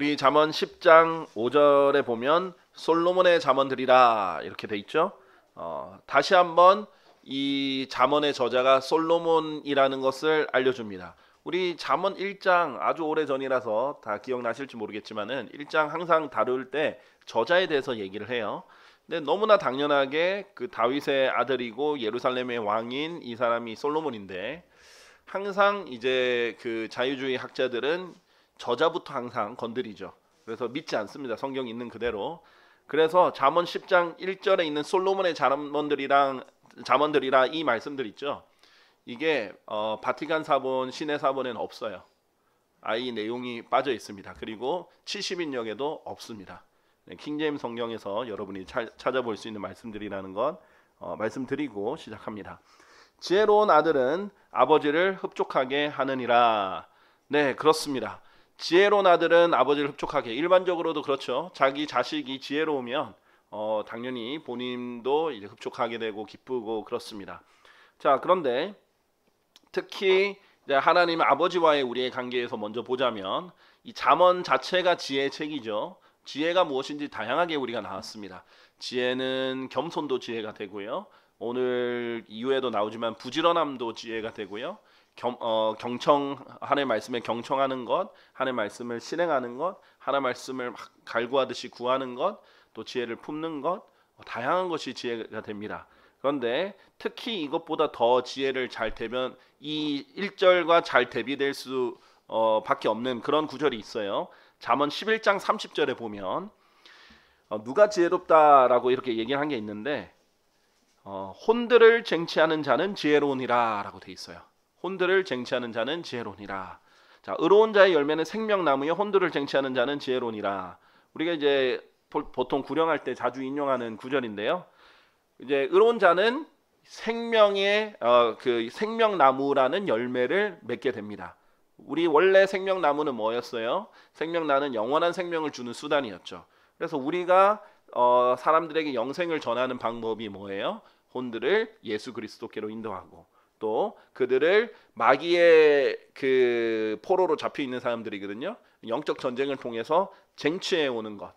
우리 잠언 10장 5절에 보면 솔로몬의 잠언들이라 이렇게 돼 있죠. 다시 한번 이 잠언의 저자가 솔로몬이라는 것을 알려줍니다. 우리 잠언 1장 아주 오래전이라서 다 기억나실지 모르겠지만은 1장 항상 다룰 때 저자에 대해서 얘기를 해요. 근데 너무나 당연하게 그 다윗의 아들이고 예루살렘의 왕인 이 사람이 솔로몬인데, 항상 이제 그 자유주의 학자들은 저자부터 항상 건드리죠. 그래서 믿지 않습니다. 성경 있는 그대로. 그래서 잠언 10장 1절에 있는 솔로몬의 잠언들이라 이 말씀들 있죠. 이게 바티칸 사본, 신의 사본에는 없어요. 아예 내용이 빠져 있습니다. 그리고 70인역에도 없습니다. 킹제임스 성경에서 여러분이 찾아볼 수 있는 말씀들이라는 것 말씀드리고 시작합니다. 지혜로운 아들은 아버지를 흡족하게 하느니라. 네, 그렇습니다. 지혜로운 아들은 아버지를 흡족하게, 일반적으로도 그렇죠. 자기 자식이 지혜로우면 당연히 본인도 이제 흡족하게 되고 기쁘고 그렇습니다. 자, 그런데 특히 이제 하나님 아버지와의 우리의 관계에서 먼저 보자면 이 잠언 자체가 지혜의 책이죠. 지혜가 무엇인지 다양하게 우리가 나왔습니다. 지혜는 겸손도 지혜가 되고요. 오늘 이후에도 나오지만 부지런함도 지혜가 되고요. 하나님의 말씀에 경청하는 것, 하나님의 말씀을 실행하는 것, 하나님의 말씀을 막 갈구하듯이 구하는 것, 또 지혜를 품는 것, 다양한 것이 지혜가 됩니다. 그런데 특히 이것보다 더 지혜를 잘 대면 이 1절과 잘 대비될 수 밖에 없는 그런 구절이 있어요. 잠언 11장 30절에 보면 누가 지혜롭다라고 이렇게 얘기를 한 게 있는데, 혼들을 쟁취하는 자는 지혜로우니라 라고 돼 있어요. 혼들을 쟁취하는 자는 지혜로우니라. 자, 의로운 자의 열매는 생명나무여 혼들을 쟁취하는 자는 지혜로우니라. 우리가 이제 보통 구령할 때 자주 인용하는 구절인데요. 이제 의로운 자는 생명의 그 생명나무라는 열매를 맺게 됩니다. 우리 원래 생명나무는 뭐였어요? 생명나는 영원한 생명을 주는 수단이었죠. 그래서 우리가 사람들에게 영생을 전하는 방법이 뭐예요? 혼들을 예수 그리스도께로 인도하고, 또 그들을 마귀의 그 포로로 잡혀 있는 사람들이거든요. 영적 전쟁을 통해서 쟁취해 오는 것.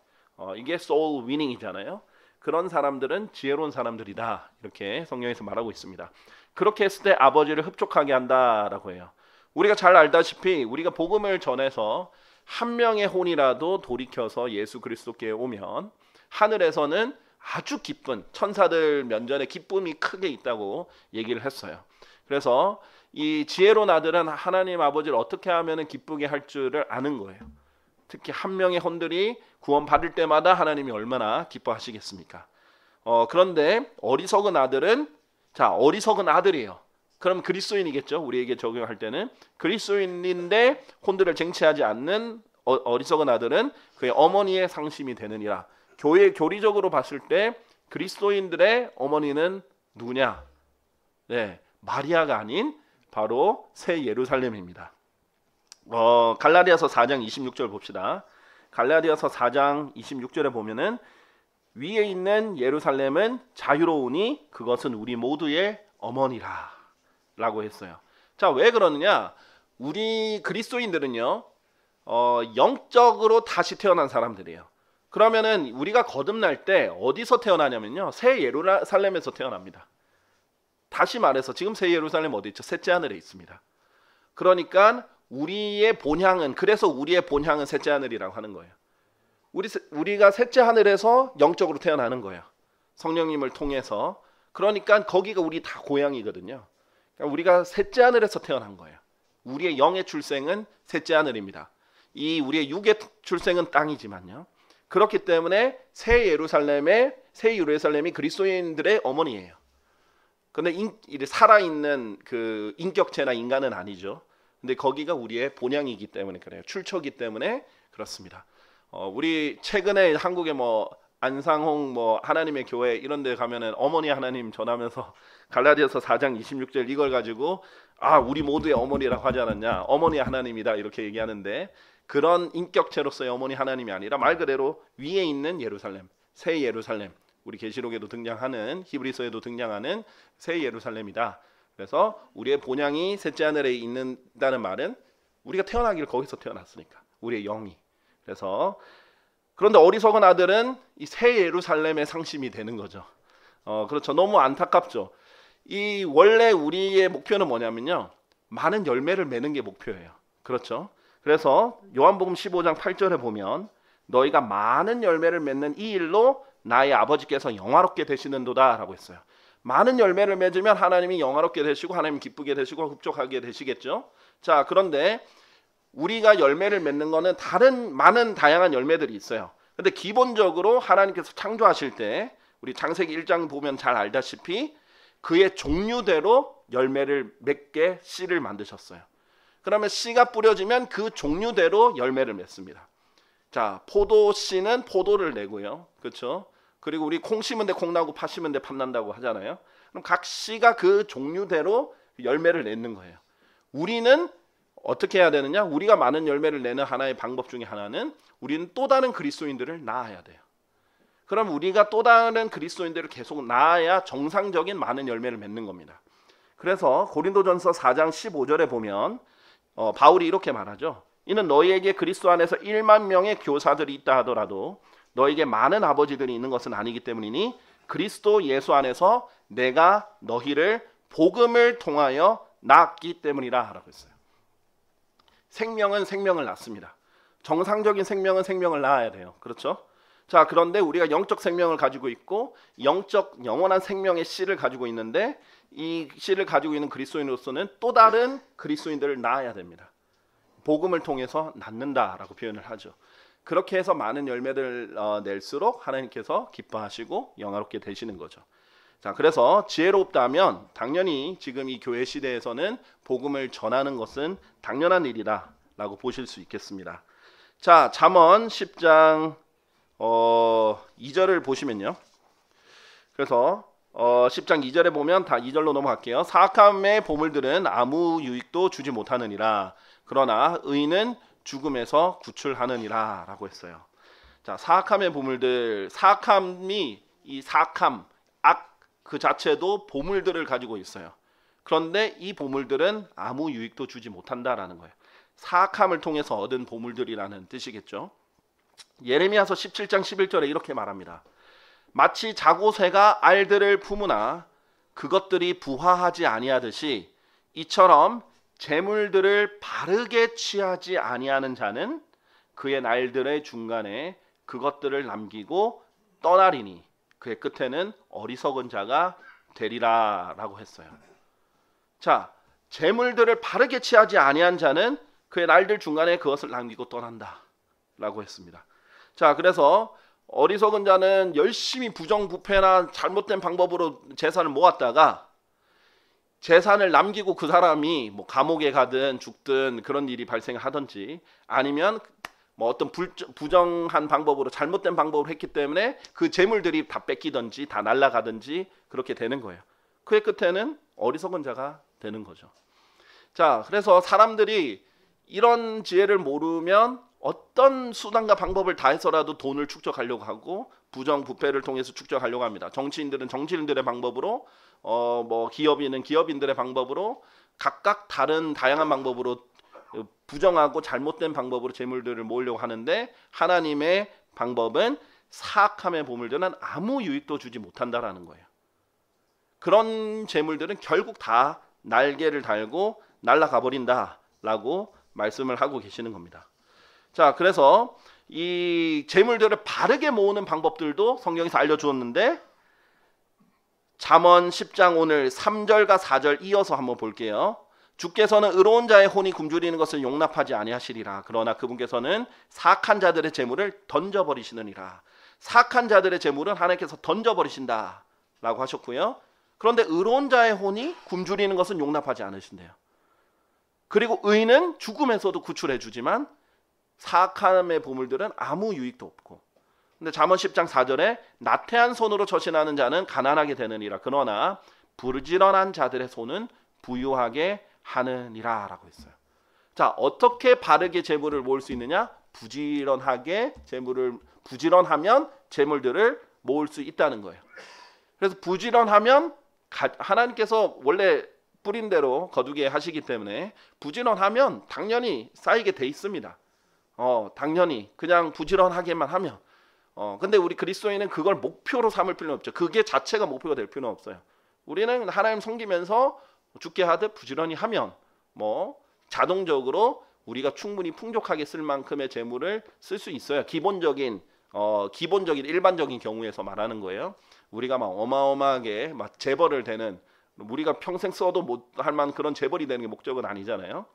이게 soul winning이잖아요. 그런 사람들은 지혜로운 사람들이다. 이렇게 성경에서 말하고 있습니다. 그렇게 했을 때 아버지를 흡족하게 한다라고 해요. 우리가 잘 알다시피 우리가 복음을 전해서 한 명의 혼이라도 돌이켜서 예수 그리스도께 오면 하늘에서는 아주 기쁜, 천사들 면전에 기쁨이 크게 있다고 얘기를 했어요. 그래서 이 지혜로운 아들은 하나님 아버지를 어떻게 하면 기쁘게 할 줄을 아는 거예요. 특히 한 명의 혼들이 구원 받을 때마다 하나님이 얼마나 기뻐하시겠습니까? 그런데 어리석은 아들은, 자, 어리석은 아들이에요. 그럼 그리스도인이겠죠. 우리에게 적용할 때는 그리스도인인데 혼들을 쟁취하지 않는 어리석은 아들은 그의 어머니의 상심이 되느니라. 교리적으로 봤을 때 그리스도인들의 어머니는 누구냐? 네, 마리아가 아닌 바로 새 예루살렘입니다. 갈라디아서 4장 26절 봅시다. 갈라디아서 4장 26절에 보면은 위에 있는 예루살렘은 자유로우니 그것은 우리 모두의 어머니라 라고 했어요. 자, 왜 그러느냐? 우리 그리스도인들은요, 영적으로 다시 태어난 사람들이에요. 그러면은 우리가 거듭날 때 어디서 태어나냐면요, 새 예루살렘에서 태어납니다. 다시 말해서 지금 새 예루살렘 어디 있죠? 셋째 하늘에 있습니다. 그러니까 우리의 본향은, 그래서 우리의 본향은 셋째 하늘이라고 하는 거예요. 우리가 셋째 하늘에서 영적으로 태어나는 거예요. 성령님을 통해서. 그러니까 거기가 우리 다 고향이거든요. 그러니까 우리가 셋째 하늘에서 태어난 거예요. 우리의 영의 출생은 셋째 하늘입니다. 이 우리의 육의 출생은 땅이지만요. 그렇기 때문에 새 예루살렘이 그리스도인들의 어머니예요. 근데 살아있는 그 인격체나 인간은 아니죠. 근데 거기가 우리의 본향이기 때문에 그래요. 출처이기 때문에 그렇습니다. 우리 최근에 한국에 뭐 안상홍 뭐 하나님의 교회 이런 데 가면은 어머니 하나님 전하면서 갈라디아서 4장 26절 이걸 가지고 우리 모두의 어머니라고 하지 않았냐? 어머니 하나님이다 이렇게 얘기하는데, 그런 인격체로서의 어머니 하나님이 아니라 말 그대로 위에 있는 예루살렘, 새 예루살렘, 우리 계시록에도 등장하는, 히브리서에도 등장하는 새 예루살렘이다. 그래서 우리의 본향이 셋째 하늘에 있는다는 말은 우리가 태어나기를 거기서 태어났으니까, 우리의 영이. 그래서 그런데 어리석은 아들은 이 새 예루살렘의 상심이 되는 거죠. 그렇죠. 너무 안타깝죠. 이 원래 우리의 목표는 뭐냐면요, 많은 열매를 맺는 게 목표예요. 그렇죠. 그래서 요한복음 15장 8절에 보면 너희가 많은 열매를 맺는 이 일로 나의 아버지께서 영화롭게 되시는도다 라고 했어요. 많은 열매를 맺으면 하나님이 영화롭게 되시고 하나님 기쁘게 되시고 흡족하게 되시겠죠. 자, 그런데 우리가 열매를 맺는 거는 많은 다양한 열매들이 있어요. 근데 기본적으로 하나님께서 창조하실 때 우리 창세기 1장 보면 잘 알다시피 그의 종류대로 열매를 맺게 씨를 만드셨어요. 그러면 씨가 뿌려지면 그 종류대로 열매를 맺습니다. 자, 포도 씨는 포도를 내고요. 그렇죠? 그리고 우리 콩 심은데 콩 나고 팥 심은데 팥 난다고 하잖아요. 그럼 각 씨가 그 종류대로 열매를 내는 거예요. 우리는 어떻게 해야 되느냐? 우리가 많은 열매를 내는 하나의 방법 중에 하나는 우리는 또 다른 그리스도인들을 낳아야 돼요. 그럼 우리가 또 다른 그리스도인들을 계속 낳아야 정상적인 많은 열매를 맺는 겁니다. 그래서 고린도전서 4장 15절에 보면 바울이 이렇게 말하죠. 이는 너희에게 그리스도 안에서 1만 명의 교사들이 있다 하더라도 너에게 많은 아버지들이 있는 것은 아니기 때문이니 그리스도 예수 안에서 내가 너희를 복음을 통하여 낳았기 때문이라 라고 했어요. 생명은 생명을 낳습니다. 정상적인 생명은 생명을 낳아야 돼요. 그렇죠? 자, 그런데 우리가 영적 생명을 가지고 있고 영적 영원한 생명의 씨를 가지고 있는데 이 씨를 가지고 있는 그리스도인으로서는 또 다른 그리스도인들을 낳아야 됩니다. 복음을 통해서 낳는다라고 표현을 하죠. 그렇게 해서 많은 열매를 낼수록 하나님께서 기뻐하시고 영화롭게 되시는 거죠. 자, 그래서 지혜롭다면 당연히 지금 이 교회 시대에서는 복음을 전하는 것은 당연한 일이다라고 보실 수 있겠습니다. 자, 잠언 10장 2절을 보시면요. 그래서 10장 2절에 보면 다 2절로 넘어갈게요. 사악함의 보물들은 아무 유익도 주지 못하느니라. 그러나 의인은 죽음에서 구출하느니라 라고 했어요. 자, 사악함의 보물들, 사악함이 이 사악함, 악 그 자체도 보물들을 가지고 있어요. 그런데 이 보물들은 아무 유익도 주지 못한다라는 거예요. 사악함을 통해서 얻은 보물들이라는 뜻이겠죠. 예레미야서 17장 11절에 이렇게 말합니다. 마치 자고새가 알들을 품으나 그것들이 부화하지 아니하듯이 이처럼 재물들을 바르게 취하지 아니하는 자는 그의 날들의 중간에 그것들을 남기고 떠나리니 그의 끝에는 어리석은 자가 되리라 라고 했어요. 자, 재물들을 바르게 취하지 아니한 자는 그의 날들 중간에 그것을 남기고 떠난다 라고 했습니다. 자, 그래서 어리석은 자는 열심히 부정부패나 잘못된 방법으로 재산을 모았다가 재산을 남기고 그 사람이 뭐 감옥에 가든 죽든 그런 일이 발생하든지 아니면 뭐 어떤 부정한 방법으로 잘못된 방법으로 했기 때문에 그 재물들이 다 뺏기든지 다 날아가든지 그렇게 되는 거예요. 그의 끝에는 어리석은 자가 되는 거죠. 자, 그래서 사람들이 이런 지혜를 모르면 어떤 수단과 방법을 다해서라도 돈을 축적하려고 하고 부정부패를 통해서 축적하려고 합니다. 정치인들은 정치인들의 방법으로 뭐 기업인은 기업인들의 방법으로 각각 다른 다양한 방법으로 부정하고 잘못된 방법으로 재물들을 모으려고 하는데 하나님의 방법은 사악함의 보물들은 아무 유익도 주지 못한다라는 거예요. 그런 재물들은 결국 다 날개를 달고 날아가 버린다라고 말씀을 하고 계시는 겁니다. 자, 그래서 이 재물들을 바르게 모으는 방법들도 성경에서 알려주었는데 잠언 10장 오늘 3절과 4절 이어서 한번 볼게요. 주께서는 의로운 자의 혼이 굶주리는 것을 용납하지 아니하시리라. 그러나 그분께서는 사악한 자들의 재물을 던져버리시느니라. 사악한 자들의 재물은 하나님께서 던져버리신다 라고 하셨고요. 그런데 의로운 자의 혼이 굶주리는 것은 용납하지 않으신대요. 그리고 의인은 죽음에서도 구출해 주지만 사악함의 보물들은 아무 유익도 없고. 근데 잠언 10장 4절에 나태한 손으로 처신하는 자는 가난하게 되느니라. 그러나 부지런한 자들의 손은 부유하게 하느니라 라고 했어요. 자, 어떻게 바르게 재물을 모을 수 있느냐? 부지런하면 재물들을 모을 수 있다는 거예요. 그래서 부지런하면 하나님께서 원래 뿌린 대로 거두게 하시기 때문에 부지런하면 당연히 쌓이게 돼 있습니다. 당연히 그냥 부지런하게만 하면 근데 우리 그리스도인은 그걸 목표로 삼을 필요는 없죠. 그게 자체가 목표가 될 필요는 없어요. 우리는 하나님 섬기면서 죽게 하듯 부지런히 하면 뭐 자동적으로 우리가 충분히 풍족하게 쓸 만큼의 재물을 쓸 수 있어요. 기본적인 일반적인 경우에서 말하는 거예요. 우리가 막 어마어마하게 막 재벌을 되는 우리가 평생 써도 못 할 만한 그런 재벌이 되는 게 목적은 아니잖아요.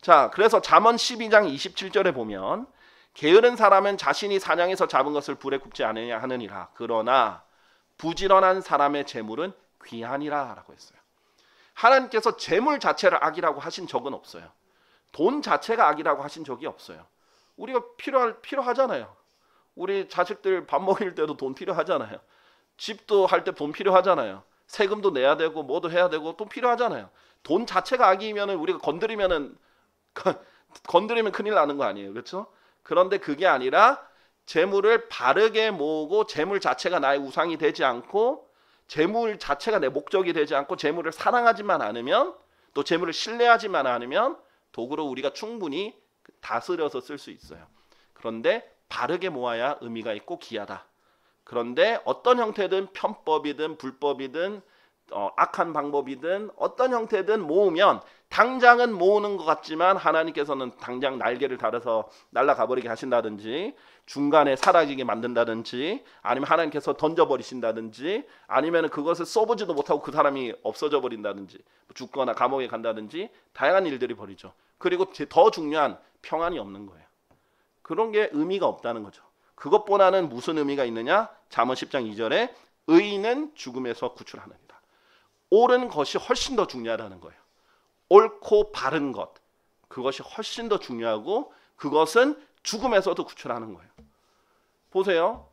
자, 그래서 잠언 12장 27절에 보면 게으른 사람은 자신이 사냥해서 잡은 것을 불에 굽지 않으냐 하느니라. 그러나 부지런한 사람의 재물은 귀하니라 라고 했어요. 하나님께서 재물 자체를 악이라고 하신 적은 없어요. 돈 자체가 악이라고 하신 적이 없어요. 우리가 필요하잖아요. 우리 자식들 밥 먹일 때도 돈 필요하잖아요. 집도 할 때 돈 필요하잖아요. 세금도 내야 되고 뭐도 해야 되고 또 필요하잖아요. 돈 자체가 악이면 우리가 건드리면 큰일 나는 거 아니에요. 그렇죠? 그런데 그게 아니라 재물을 바르게 모으고 재물 자체가 나의 우상이 되지 않고 재물 자체가 내 목적이 되지 않고 재물을 사랑하지만 않으면 또 재물을 신뢰하지만 않으면 도구로 우리가 충분히 다스려서 쓸 수 있어요. 그런데 바르게 모아야 의미가 있고 귀하다. 그런데 어떤 형태든 편법이든 불법이든 악한 방법이든 어떤 형태든 모으면 당장은 모으는 것 같지만 하나님께서는 당장 날개를 달아서 날아가 버리게 하신다든지 중간에 사라지게 만든다든지 아니면 하나님께서 던져버리신다든지 아니면 그것을 써보지도 못하고 그 사람이 없어져 버린다든지 죽거나 감옥에 간다든지 다양한 일들이 벌이죠. 그리고 더 중요한 평안이 없는 거예요. 그런 게 의미가 없다는 거죠. 그것보다는 무슨 의미가 있느냐? 잠언 10장 2절에 의인은 죽음에서 구출하느니라. 옳은 것이 훨씬 더 중요하다는 거예요. 옳고 바른 것, 그것이 훨씬 더 중요하고 그것은 죽음에서도 구출하는 거예요. 보세요.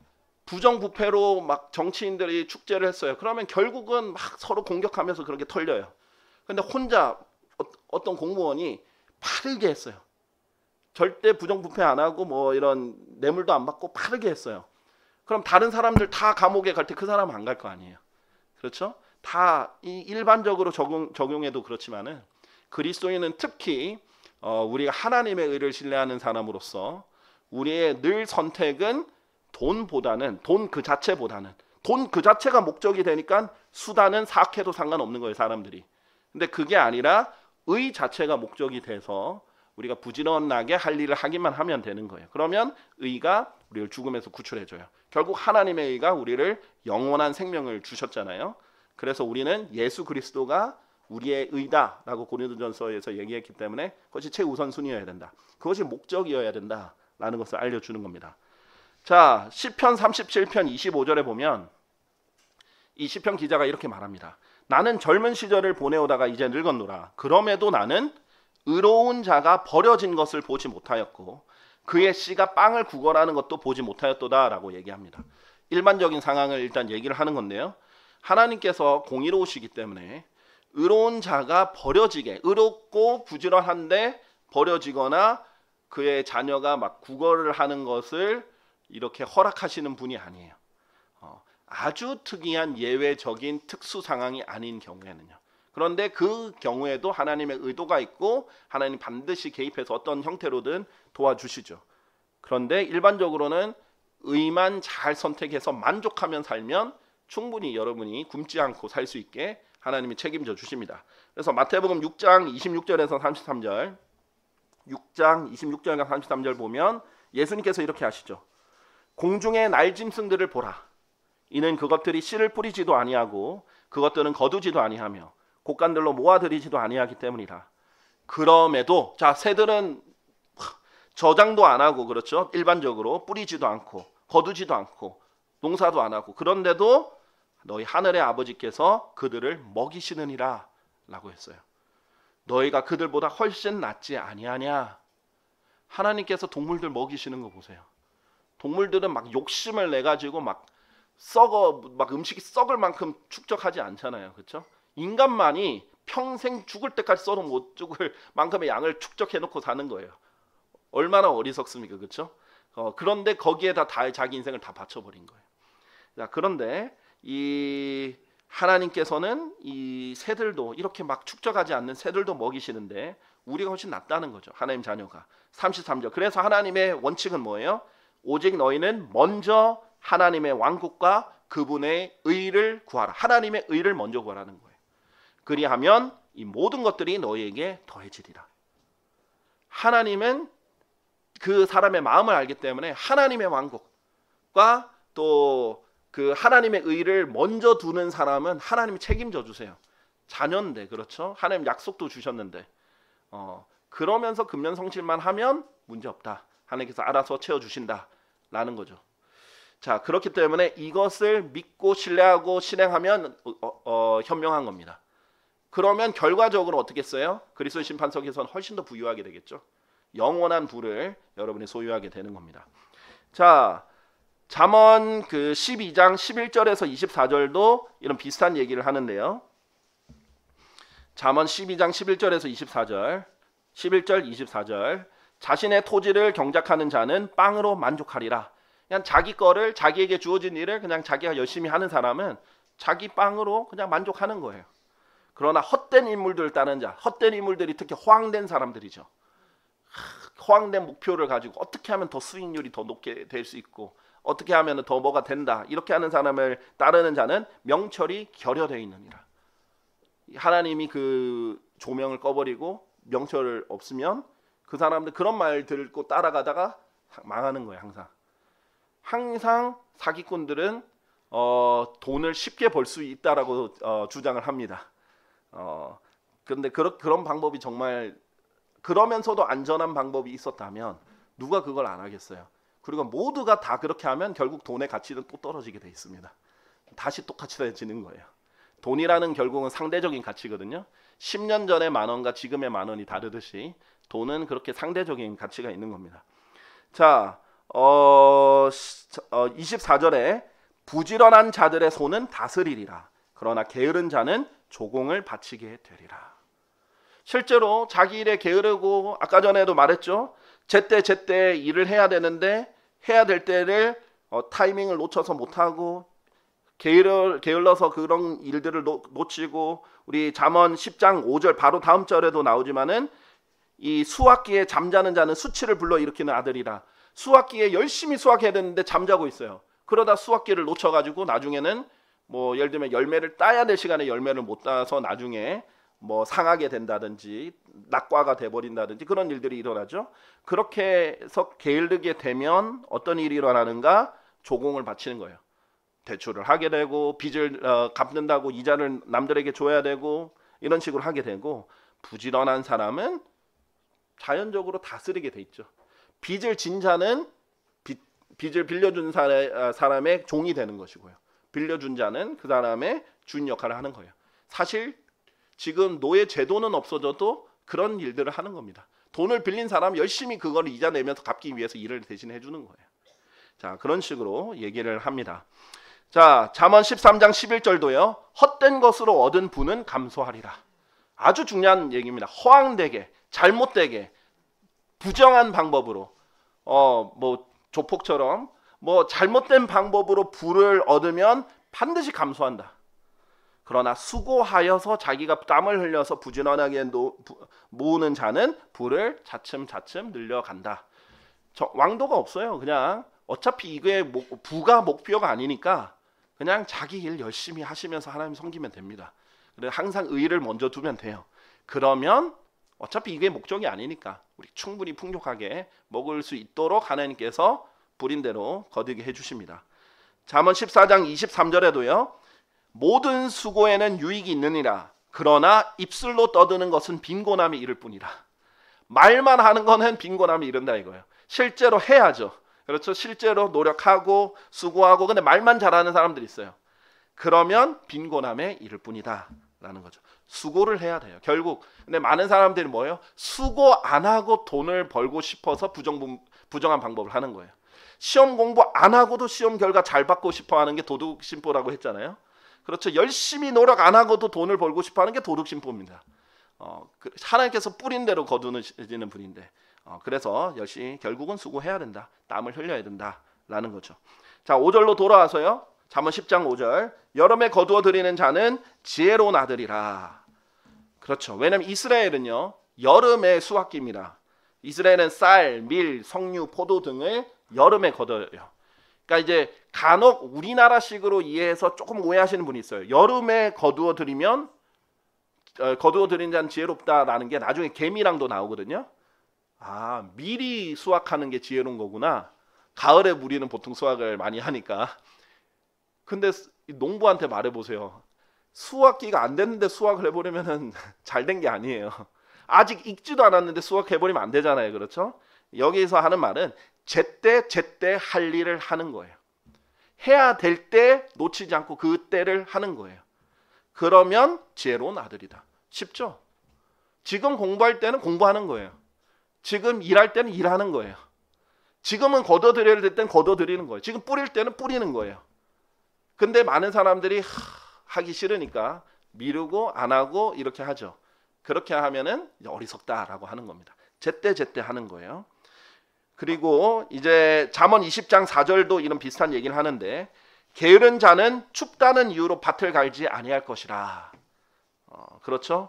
부정부패로 막 정치인들이 축제를 했어요. 그러면 결국은 막 서로 공격하면서 그렇게 털려요. 근데 혼자 어떤 공무원이 빠르게 했어요. 절대 부정부패 안 하고 뭐 이런 뇌물도 안 받고 빠르게 했어요. 그럼 다른 사람들 다 감옥에 갈 때 그 사람은 안 갈 거 아니에요. 그렇죠? 다 일반적으로 적용해도 그렇지만은 그리스도인은 특히 우리가 하나님의 의를 신뢰하는 사람으로서 우리의 늘 선택은 돈 그 자체가 목적이 되니까 수단은 사악해도 상관없는 거예요, 사람들이. 근데 그게 아니라 의 자체가 목적이 돼서 우리가 부지런하게 할 일을 하기만 하면 되는 거예요. 그러면 의가 우리를 죽음에서 구출해줘요. 결국 하나님의 의가 우리를 영원한 생명을 주셨잖아요. 그래서 우리는 예수 그리스도가 우리의 의다라고 고린도전서에서 얘기했기 때문에 그것이 최우선순위여야 된다. 그것이 목적이어야 된다라는 것을 알려주는 겁니다. 자, 시편 37편 25절에 보면 이 시편 기자가 이렇게 말합니다. 나는 젊은 시절을 보내오다가 이제 늙었노라. 그럼에도 나는 의로운 자가 버려진 것을 보지 못하였고 그의 씨가 빵을 구걸하는 것도 보지 못하였도다라고 얘기합니다. 일반적인 상황을 일단 얘기를 하는 건데요. 하나님께서 공의로우시기 때문에 의로운 자가 의롭고 부지런한데 버려지거나 그의 자녀가 막 구걸을 하는 것을 이렇게 허락하시는 분이 아니에요. 아주 특이한 예외적인 특수 상황이 아닌 경우에는요. 그런데 그 경우에도 하나님의 의도가 있고 하나님 반드시 개입해서 어떤 형태로든 도와주시죠. 그런데 일반적으로는 의만 잘 선택해서 만족하면 살면 충분히 여러분이 굶지 않고 살 수 있게 하나님이 책임져 주십니다. 그래서 마태복음 6장 26절에서 33절 6장 26절과 33절 보면 예수님께서 이렇게 하시죠. 공중의 날짐승들을 보라. 이는 그것들이 씨를 뿌리지도 아니하고 그것들은 거두지도 아니하며 곡간들로 모아들이지도 아니하기 때문이라. 그럼에도 자 새들은 저장도 안 하고 그렇죠. 일반적으로 뿌리지도 않고 거두지도 않고 농사도 안 하고 그런데도 너희 하늘의 아버지께서 그들을 먹이시느니라 라고 했어요. 너희가 그들보다 훨씬 낫지 아니하냐. 하나님께서 동물들 먹이시는 거 보세요. 동물들은 막 욕심을 내 가지고 막 음식이 썩을 만큼 축적하지 않잖아요. 그렇죠? 인간만이 평생 죽을 때까지 썰어 못 죽을 만큼의 양을 축적해 놓고 사는 거예요. 얼마나 어리석습니까? 그렇죠? 그런데 거기에다 자기 인생을 다 바쳐버린 거예요. 자, 그런데 이 하나님께서는 이 새들도 이렇게 막 축적하지 않는 새들도 먹이시는데 우리가 훨씬 낫다는 거죠. 하나님 자녀가. 33절. 그래서 하나님의 원칙은 뭐예요? 오직 너희는 먼저 하나님의 왕국과 그분의 의를 구하라. 하나님의 의를 먼저 구하라는 거예요. 그리하면 이 모든 것들이 너희에게 더해지리라. 하나님은 그 사람의 마음을 알기 때문에 하나님의 왕국과 또 그 하나님의 의를 먼저 두는 사람은 하나님이 책임져 주세요. 자녀인데, 그렇죠? 하나님 약속도 주셨는데 그러면서 근면성실만 하면 문제 없다. 하나님께서 알아서 채워주신다 라는 거죠. 자, 그렇기 때문에 이것을 믿고 신뢰하고 실행하면 현명한 겁니다. 그러면 결과적으로 어떻게 써요? 그리스도의 심판석에서는 훨씬 더 부유하게 되겠죠. 영원한 부를 여러분이 소유하게 되는 겁니다. 자, 잠언 그 12장 11절에서 24절도 이런 비슷한 얘기를 하는데요. 잠언 12장 11절에서 24절, 11절 24절. 자신의 토지를 경작하는 자는 빵으로 만족하리라. 그냥 자기 거를, 자기에게 주어진 일을 그냥 자기가 열심히 하는 사람은 자기 빵으로 그냥 만족하는 거예요. 그러나 헛된 인물들을 따르는 자, 헛된 인물들이 특히 허황된 사람들이죠. 허황된 목표를 가지고 어떻게 하면 더 수익률이 더 높게 될 수 있고 어떻게 하면 더 뭐가 된다, 이렇게 하는 사람을 따르는 자는 명철이 결여되어 있느니라. 하나님이 그 조명을 꺼버리고 명철 없으면 그 사람들 그런 말 듣고 따라가다가 망하는 거예요. 항상 사기꾼들은 돈을 쉽게 벌 수 있다라고 주장을 합니다. 그런데 그런 방법이 정말, 그러면서도 안전한 방법이 있었다면 누가 그걸 안 하겠어요. 그리고 모두가 다 그렇게 하면 결국 돈의 가치는 또 떨어지게 돼 있습니다. 다시 똑같이 되지는 거예요. 돈이라는 결국은 상대적인 가치거든요. 10년 전의 만 원과 지금의 만 원이 다르듯이 돈은 그렇게 상대적인 가치가 있는 겁니다. 자, 24절에 부지런한 자들의 손은 다스리리라. 그러나 게으른 자는 조공을 바치게 되리라. 실제로 자기 일에 게으르고, 아까 전에도 말했죠. 제때 일을 해야 되는데 해야 될 때를 타이밍을 놓쳐서 못하고 게을러서 그런 일들을 놓치고, 우리 잠언 10장 5절 바로 다음 절에도 나오지만은 이 수확기에 잠자는 자는 수치를 불러일으키는 아들이라. 수확기에 열심히 수확해야 되는데 잠자고 있어요. 그러다 수확기를 놓쳐가지고 나중에는 뭐 예를 들면 열매를 따야 될 시간에 열매를 못 따서 나중에 뭐 상하게 된다든지 낙과가 돼버린다든지 그런 일들이 일어나죠. 그렇게 해서 게으르게 되면 어떤 일이 일어나는가? 조공을 바치는 거예요. 대출을 하게 되고 빚을 갚는다고 이자를 남들에게 줘야 되고 이런 식으로 하게 되고, 부지런한 사람은 자연적으로 다스리게 돼 있죠. 빚을 진 자는 빚을 빌려준 사람의 종이 되는 것이고요. 빌려준 자는 그 사람의 주인 역할을 하는 거예요. 사실 지금 노예 제도는 없어져도 그런 일들을 하는 겁니다. 돈을 빌린 사람 열심히 그걸 이자 내면서 갚기 위해서 일을 대신 해주는 거예요. 자, 그런 식으로 얘기를 합니다. 자, 잠언 13장 11절도요. 헛된 것으로 얻은 부는 감소하리라. 아주 중요한 얘기입니다. 허황되게, 잘못되게, 부정한 방법으로 뭐 조폭처럼 뭐 잘못된 방법으로 부를 얻으면 반드시 감소한다. 그러나 수고하여서 자기가 땀을 흘려서 부지런하게 모으는 자는 부를 차츰차츰 늘려간다. 왕도가 없어요. 그냥 어차피 이게 부가 목표가 아니니까 그냥 자기 일 열심히 하시면서 하나님 섬기면 됩니다. 그래서 항상 의를 먼저 두면 돼요. 그러면 어차피 이게 목적이 아니니까 우리 충분히 풍족하게 먹을 수 있도록 하나님께서 부린 대로 거두게 해주십니다. 잠언 14장 23절에도요. 모든 수고에는 유익이 있느니라. 그러나 입술로 떠드는 것은 빈곤함이 이를 뿐이라. 말만 하는 거는 빈곤함이 이른다 이거예요. 실제로 해야죠. 그렇죠. 실제로 노력하고 수고하고, 근데 말만 잘하는 사람들이 있어요. 그러면 빈곤함에 이를 뿐이다 라는 거죠. 수고를 해야 돼요. 결국 근데 많은 사람들이 뭐예요? 수고 안 하고 돈을 벌고 싶어서 부정한 방법을 하는 거예요. 시험 공부 안 하고도 시험 결과 잘 받고 싶어 하는 게 도둑심보라고 했잖아요. 그렇죠. 열심히 노력 안 하고도 돈을 벌고 싶어 하는 게 도둑심보입니다. 하나님께서 뿌린 대로 거두시는 분인데, 그래서 열심히 결국은 수고해야 된다. 땀을 흘려야 된다라는 거죠. 자, 5절로 돌아와서요. 잠언 10장 5절. 여름에 거두어 들이는 자는 지혜로운 아들이라. 그렇죠. 왜냐하면 이스라엘은요, 여름의 수확기입니다. 이스라엘은 쌀, 밀, 석류, 포도 등을 여름에 거둬요. 그러니까 이제 간혹 우리나라식으로 이해해서 조금 오해하시는 분이 있어요. 여름에 거두어 드리면 거두어 드린 자는 지혜롭다라는 게 나중에 개미랑도 나오거든요. 아, 미리 수확하는 게 지혜로운 거구나. 가을에 우리는 보통 수확을 많이 하니까. 근데 농부한테 말해보세요. 수확기가 안 됐는데 수확을 해버리면은 잘 된 게 아니에요. 아직 익지도 않았는데 수확해버리면 안 되잖아요. 그렇죠? 여기서 하는 말은 제때 할 일을 하는 거예요. 해야 될 때 놓치지 않고 그 때를 하는 거예요. 그러면 지혜로운 아들이다. 쉽죠? 지금 공부할 때는 공부하는 거예요. 지금 일할 때는 일하는 거예요. 지금은 거둬들여야 될 때는 거둬들이는 거예요. 지금 뿌릴 때는 뿌리는 거예요. 근데 많은 사람들이 하기 싫으니까 미루고 안 하고 이렇게 하죠. 그렇게 하면은 어리석다라고 하는 겁니다. 제때 하는 거예요. 그리고 이제 잠언 20장 4절도 이런 비슷한 얘기를 하는데 게으른 자는 춥다는 이유로 밭을 갈지 아니할 것이라. 그렇죠?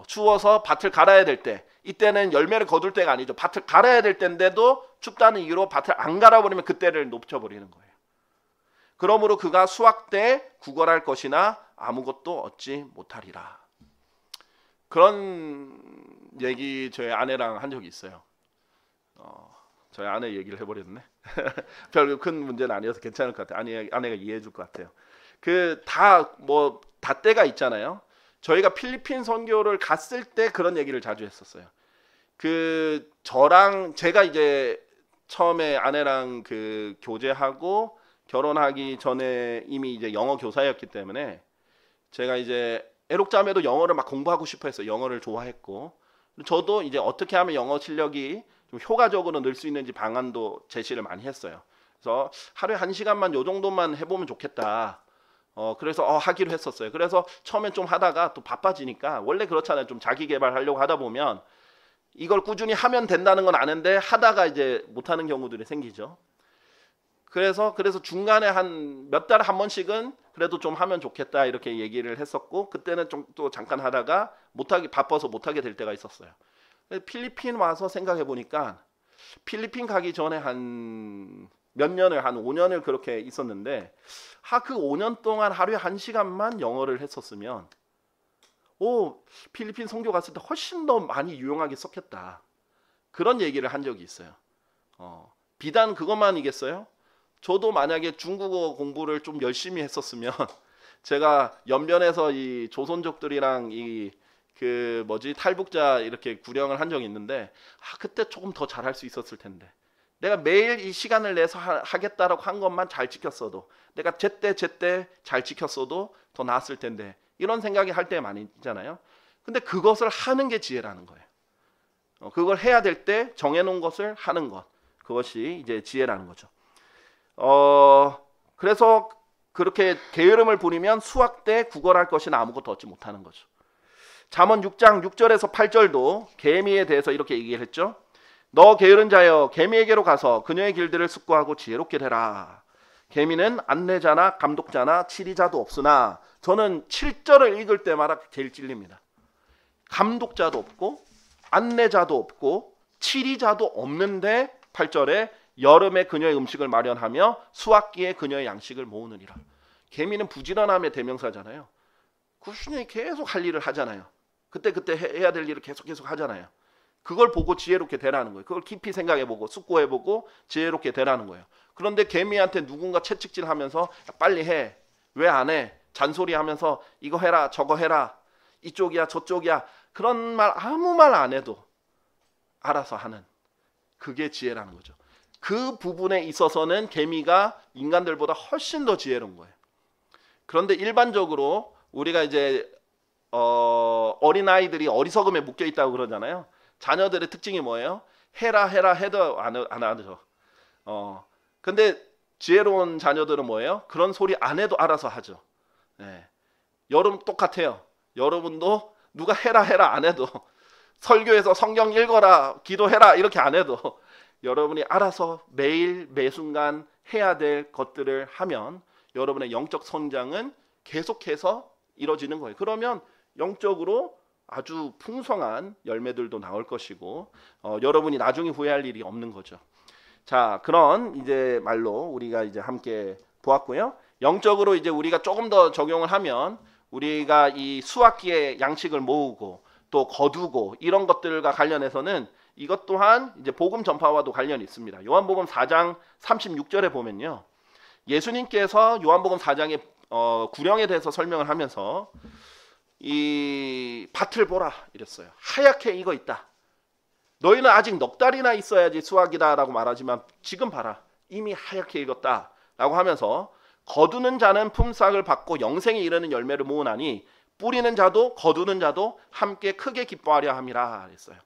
추워서 밭을 갈아야 될 때, 이때는 열매를 거둘 때가 아니죠. 밭을 갈아야 될 때인데도 춥다는 이유로 밭을 안 갈아버리면 그때를 놓쳐버리는 거예요. 그러므로 그가 수확 때 구걸할 것이나 아무것도 얻지 못하리라. 그런 얘기 저희 아내랑 한 적이 있어요. 저희 아내 얘기를 해버렸네. 별 큰 문제는 아니어서 괜찮을 것 같아요. 아내가 이해해 줄 것 같아요. 다 때가 있잖아요. 저희가 필리핀 선교를 갔을 때 그런 얘기를 자주 했었어요. 제가 이제 처음에 아내랑 교제하고 결혼하기 전에 이미 이제 영어 교사였기 때문에 제가 이제 애록자매도 영어를 막 공부하고 싶어 했어요. 영어를 좋아했고 저도 이제 어떻게 하면 영어 실력이 좀 효과적으로 늘 수 있는지 방안도 제시를 많이 했어요. 그래서 하루에 1시간만 요 정도만 해보면 좋겠다. 그래서 하기로 했었어요. 그래서 처음엔 좀 하다가 또 바빠지니까 원래 그렇잖아요. 좀 자기 개발하려고 하다 보면 이걸 꾸준히 하면 된다는 건 아는데 하다가 이제 못하는 경우들이 생기죠. 그래서 중간에 한 몇 달에 한 번씩은 그래도 좀 하면 좋겠다 이렇게 얘기를 했었고 그때는 좀 또 잠깐 하다가 바빠서 못하게 될 때가 있었어요. 필리핀 와서 생각해 보니까 필리핀 가기 전에 한 5년을 그렇게 있었는데 그 5년 동안 하루에 1시간만 영어를 했었으면 필리핀 선교 갔을 때 훨씬 더 많이 유용하게 썼겠다. 그런 얘기를 한 적이 있어요. 비단 그것만이겠어요? 저도 만약에 중국어 공부를 좀 열심히 했었으면 제가 연변에서 이 조선족들이랑 탈북자 이렇게 구령을 한 적이 있는데 그때 조금 더 잘할 수 있었을 텐데 내가 매일 이 시간을 내서 하겠다라고 한 것만 잘 지켰어도 내가 제때 잘 지켰어도 더 나았을 텐데 이런 생각이 할 때 많이 있잖아요. 근데 그것을 하는 게 지혜라는 거예요. 그걸 해야 될 때 정해놓은 것을 하는 것, 그것이 이제 지혜라는 거죠. 그래서 그렇게 게으름을 부리면 수확 때 구걸할 것이나 아무것도 얻지 못하는 거죠. 잠언 6장 6절에서 8절도 개미에 대해서 이렇게 얘기를 했죠. 너 게으른 자여 개미에게로 가서 그녀의 길들을 숙고하고 지혜롭게 되라. 개미는 안내자나 감독자나 치리자도 없으나 저는 7절을 읽을 때마다 제일 찔립니다. 감독자도 없고 안내자도 없고 치리자도 없는데 8절에 여름에 그녀의 음식을 마련하며 수확기에 그녀의 양식을 모으느니라. 개미는 부지런함의 대명사잖아요. 꾸준히 계속 할 일을 하잖아요. 그때 해야 될 일을 계속 하잖아요. 그걸 보고 지혜롭게 되라는 거예요. 그걸 깊이 생각해보고 숙고해보고 지혜롭게 되라는 거예요. 그런데 개미한테 누군가 채찍질하면서 빨리 해, 왜 안 해, 잔소리하면서 이거 해라 저거 해라, 이쪽이야 저쪽이야, 그런 말 아무 말 안 해도 알아서 하는, 그게 지혜라는 거죠. 그 부분에 있어서는 개미가 인간들보다 훨씬 더 지혜로운 거예요. 그런데 일반적으로 우리가 이제 어린아이들이 어리석음에 묶여 있다고 그러잖아요. 자녀들의 특징이 뭐예요? 해라 해도 안 하죠. 근데 지혜로운 자녀들은 뭐예요? 그런 소리 안 해도 알아서 하죠. 네. 여러분 똑같아요. 여러분도 누가 해라 안 해도, 설교에서 성경 읽어라 기도해라 이렇게 안 해도 여러분이 알아서 매일 매순간 해야 될 것들을 하면 여러분의 영적 성장은 계속해서 이루어지는 거예요. 그러면 영적으로 아주 풍성한 열매들도 나올 것이고 여러분이 나중에 후회할 일이 없는 거죠. 자, 그런 이제 말로 우리가 이제 함께 보았고요. 영적으로 이제 우리가 조금 더 적용을 하면 우리가 이 수확기의 양식을 모으고 또 거두고 이런 것들과 관련해서는 이것 또한 이제 복음 전파와도 관련이 있습니다. 요한복음 4장 36절에 보면요. 예수님께서 요한복음 4장의 구령에 대해서 설명을 하면서 이 밭을 보라 이랬어요. 하얗게 익어 있다. 너희는 아직 넉 달이나 있어야지 수확이다라고 말하지만 지금 봐라. 이미 하얗게 익었다 라고 하면서 거두는 자는 품삯을 받고 영생에 이르는 열매를 모으나니 뿌리는 자도 거두는 자도 함께 크게 기뻐하려 함이라 했어요.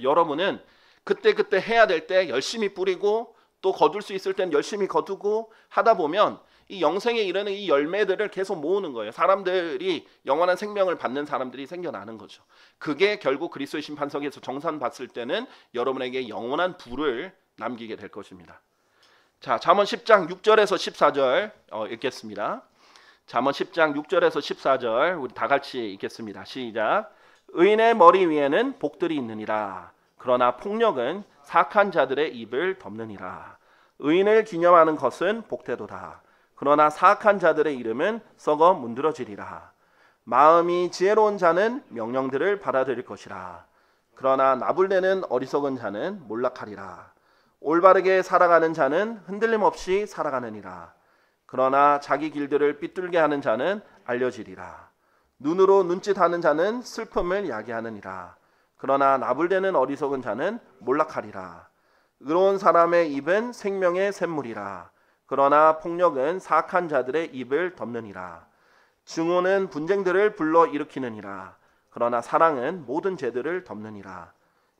여러분은 그때그때 해야 될 때 열심히 뿌리고 또 거둘 수 있을 땐 열심히 거두고 하다 보면 이 영생에 이르는 이 열매들을 계속 모으는 거예요. 사람들이 영원한 생명을 받는 사람들이 생겨나는 거죠. 그게 결국 그리스도의 심판석에서 정산 받을 때는 여러분에게 영원한 부를 남기게 될 것입니다. 자, 잠언 10장 6절에서 14절 읽겠습니다. 잠언 10장 6절에서 14절 우리 다 같이 읽겠습니다. 시작. 의인의 머리 위에는 복들이 있느니라. 그러나 폭력은 사악한 자들의 입을 덮느니라. 의인을 기념하는 것은 복되도다. 그러나 사악한 자들의 이름은 썩어 문드러지리라. 마음이 지혜로운 자는 명령들을 받아들일 것이라. 그러나 나불대는 어리석은 자는 몰락하리라. 올바르게 살아가는 자는 흔들림 없이 살아가느니라. 그러나 자기 길들을 삐뚤게 하는 자는 알려지리라. 눈으로 눈짓하는 자는 슬픔을 야기하느니라. 그러나 나불대는 어리석은 자는 몰락하리라. 의로운 사람의 입은 생명의 샘물이라. 그러나 폭력은 사악한 자들의 입을 덮느니라. 증오는 분쟁들을 불러 일으키느니라. 그러나 사랑은 모든 죄들을 덮느니라.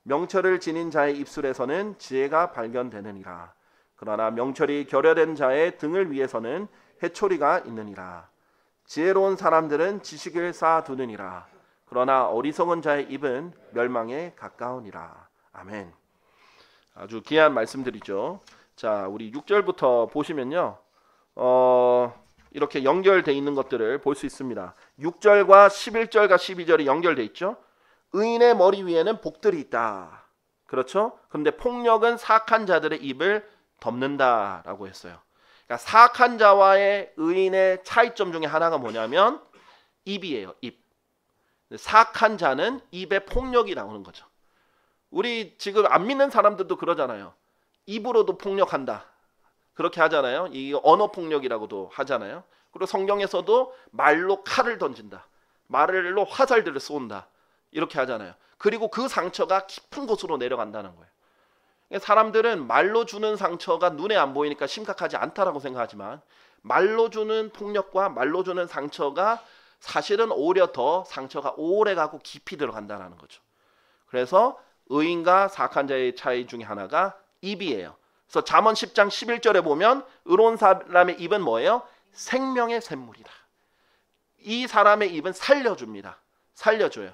명철을 지닌 자의 입술에서는 지혜가 발견되느니라. 그러나 명철이 결여된 자의 등을 위해서는 해초리가 있느니라. 지혜로운 사람들은 지식을 쌓아두느니라. 그러나 어리석은 자의 입은 멸망에 가까우니라. 아멘. 아주 귀한 말씀들이죠. 자, 우리 6절부터 보시면요. 이렇게 연결되어 있는 것들을 볼 수 있습니다. 6절과 11절과 12절이 연결되어 있죠. 의인의 머리 위에는 복들이 있다. 그렇죠? 그런데 폭력은 사악한 자들의 입을 덮는다라고 했어요. 그러니까 사악한 자와의 의인의 차이점 중에 하나가 뭐냐면 입이에요. 입. 사악한 자는 입에 폭력이 나오는 거죠. 우리 지금 안 믿는 사람들도 그러잖아요. 입으로도 폭력한다. 그렇게 하잖아요. 이 언어 폭력이라고도 하잖아요. 그리고 성경에서도 말로 칼을 던진다. 말로 화살들을 쏜다. 이렇게 하잖아요. 그리고 그 상처가 깊은 곳으로 내려간다는 거예요. 사람들은 말로 주는 상처가 눈에 안 보이니까 심각하지 않다라고 생각하지만 말로 주는 폭력과 말로 주는 상처가 사실은 오히려 더 상처가 오래가고 깊이 들어간다는 거죠. 그래서 의인과 사악한 자의 차이 중에 하나가 입이에요. 그래서 잠언 10장 11절에 보면 의로운 사람의 입은 뭐예요? 생명의 샘물이다. 이 사람의 입은 살려줍니다. 살려줘요.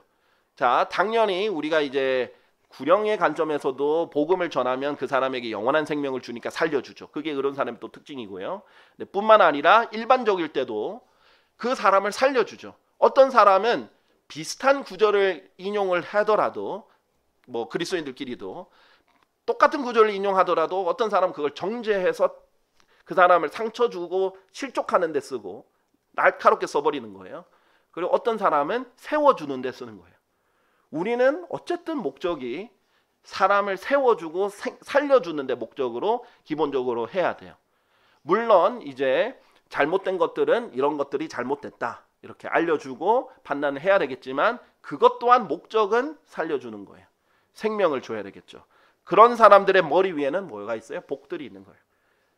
자, 당연히 우리가 이제 구령의 관점에서도 복음을 전하면 그 사람에게 영원한 생명을 주니까 살려주죠. 그게 의로운 사람의 또 특징이고요. 뿐만 아니라 일반적일 때도 그 사람을 살려주죠. 어떤 사람은 비슷한 구절을 인용을 하더라도 뭐 그리스도인들끼리도 똑같은 구절을 인용하더라도 어떤 사람은 그걸 정죄해서 그 사람을 상처 주고 실족하는 데 쓰고 날카롭게 써버리는 거예요. 그리고 어떤 사람은 세워주는 데 쓰는 거예요. 우리는 어쨌든 목적이 사람을 세워주고 살려주는 데 목적으로 기본적으로 해야 돼요. 물론 이제 잘못된 것들은 이런 것들이 잘못됐다 이렇게 알려주고 판단을 해야 되겠지만 그것 또한 목적은 살려주는 거예요. 생명을 줘야 되겠죠. 그런 사람들의 머리 위에는 뭐가 있어요? 복들이 있는 거예요.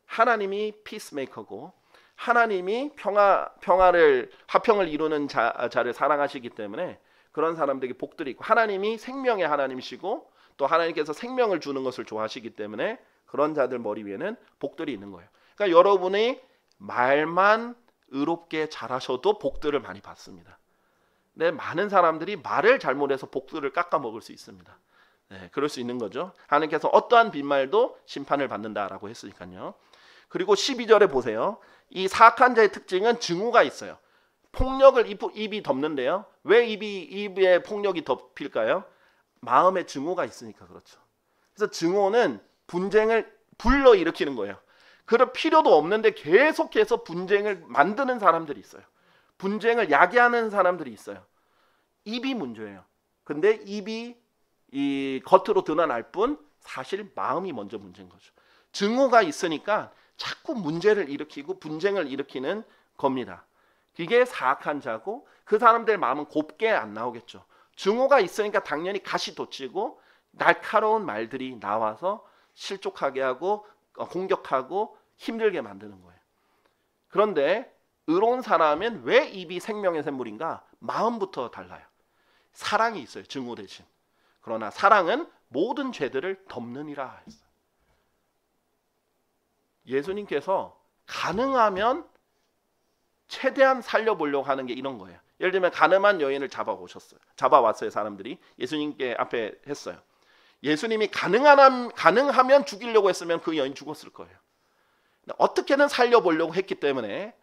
하나님이 피스메이커고 하나님이 화평을 이루는 자를 사랑하시기 때문에 그런 사람들에게 복들이 있고 하나님이 생명의 하나님이시고 또 하나님께서 생명을 주는 것을 좋아하시기 때문에 그런 자들 머리 위에는 복들이 있는 거예요. 그러니까 여러분이 말만 의롭게 잘하셔도 복들을 많이 받습니다. 근데 많은 사람들이 말을 잘못해서 복들을 깎아먹을 수 있습니다. 네, 그럴 수 있는 거죠. 하나님께서 어떠한 빈말도 심판을 받는다라고 했으니까요. 그리고 12절에 보세요. 이 사악한 자의 특징은 증오가 있어요. 폭력을 입이 덮는데요. 왜 입에 폭력이 덮일까요? 마음의 증오가 있으니까 그렇죠. 그래서 증오는 분쟁을 불러일으키는 거예요. 그럴 필요도 없는데 계속해서 분쟁을 만드는 사람들이 있어요. 분쟁을 야기하는 사람들이 있어요. 입이 문제예요. 근데 입이 이 겉으로 드러날 뿐 사실 마음이 먼저 문제인 거죠. 증오가 있으니까 자꾸 문제를 일으키고 분쟁을 일으키는 겁니다. 이게 사악한 자고 그 사람들 마음은 곱게 안 나오겠죠. 증오가 있으니까 당연히 가시 돋치고 날카로운 말들이 나와서 실족하게 하고 공격하고 힘들게 만드는 거예요. 그런데 의로운 사람은 왜 입이 생명의 샘물인가? 마음부터 달라요. 사랑이 있어요. 증오 대신. 그러나 사랑은 모든 죄들을 덮느니라 했어요. 예수님께서 가능하면 최대한 살려보려고 하는 게 이런 거예요. 예를 들면 가늠한 여인을 잡아왔어요. 사람들이 예수님께 앞에 했어요. 예수님이 가능하면 죽이려고 했으면 그 여인 죽었을 거예요. 어떻게든 살려보려고 했기 때문에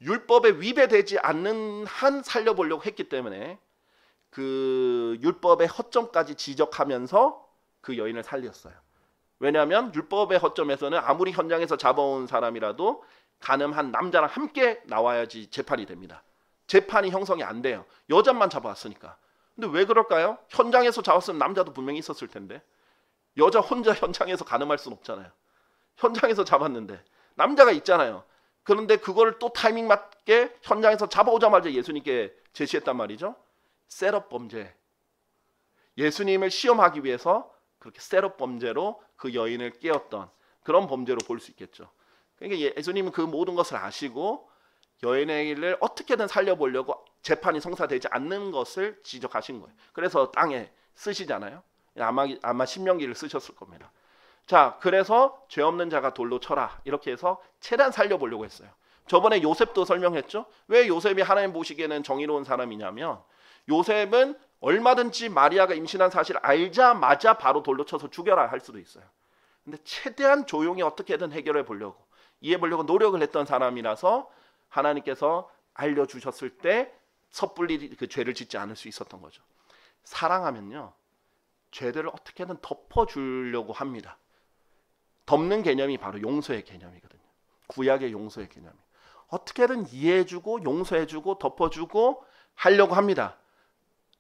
율법에 위배되지 않는 한 살려보려고 했기 때문에 그 율법의 허점까지 지적하면서 그 여인을 살렸어요. 왜냐하면 율법의 허점에서는 아무리 현장에서 잡아온 사람이라도 가늠한 남자랑 함께 나와야지 재판이 됩니다. 재판이 형성이 안 돼요. 여자만 잡아왔으니까. 근데 왜 그럴까요? 현장에서 잡았으면 남자도 분명히 있었을 텐데 여자 혼자 현장에서 가늠할 수는 없잖아요. 현장에서 잡았는데 남자가 있잖아요. 그런데 그걸 또 타이밍 맞게 현장에서 잡아오자마자 예수님께 제시했단 말이죠. 셋업 범죄. 예수님을 시험하기 위해서 그렇게 셋업 범죄로 그 여인을 깨웠던 그런 범죄로 볼 수 있겠죠. 그러니까 예수님은 그 모든 것을 아시고 여인을 어떻게든 살려보려고 재판이 성사되지 않는 것을 지적하신 거예요. 그래서 땅에 쓰시잖아요. 아마 신명기를 쓰셨을 겁니다. 자, 그래서 죄 없는 자가 돌로 쳐라 이렇게 해서 최대한 살려보려고 했어요. 저번에 요셉도 설명했죠. 왜 요셉이 하나님 보시기에는 정의로운 사람이냐면 요셉은 얼마든지 마리아가 임신한 사실을 알자마자 바로 돌로 쳐서 죽여라 할 수도 있어요. 근데 최대한 조용히 어떻게든 해결해 보려고 이해해 보려고 노력을 했던 사람이라서 하나님께서 알려주셨을 때 섣불리 그 죄를 짓지 않을 수 있었던 거죠. 사랑하면요 죄들을 어떻게든 덮어주려고 합니다. 덮는 개념이 바로 용서의 개념이거든요. 구약의 용서의 개념이 어떻게든 이해해주고 용서해주고 덮어주고 하려고 합니다.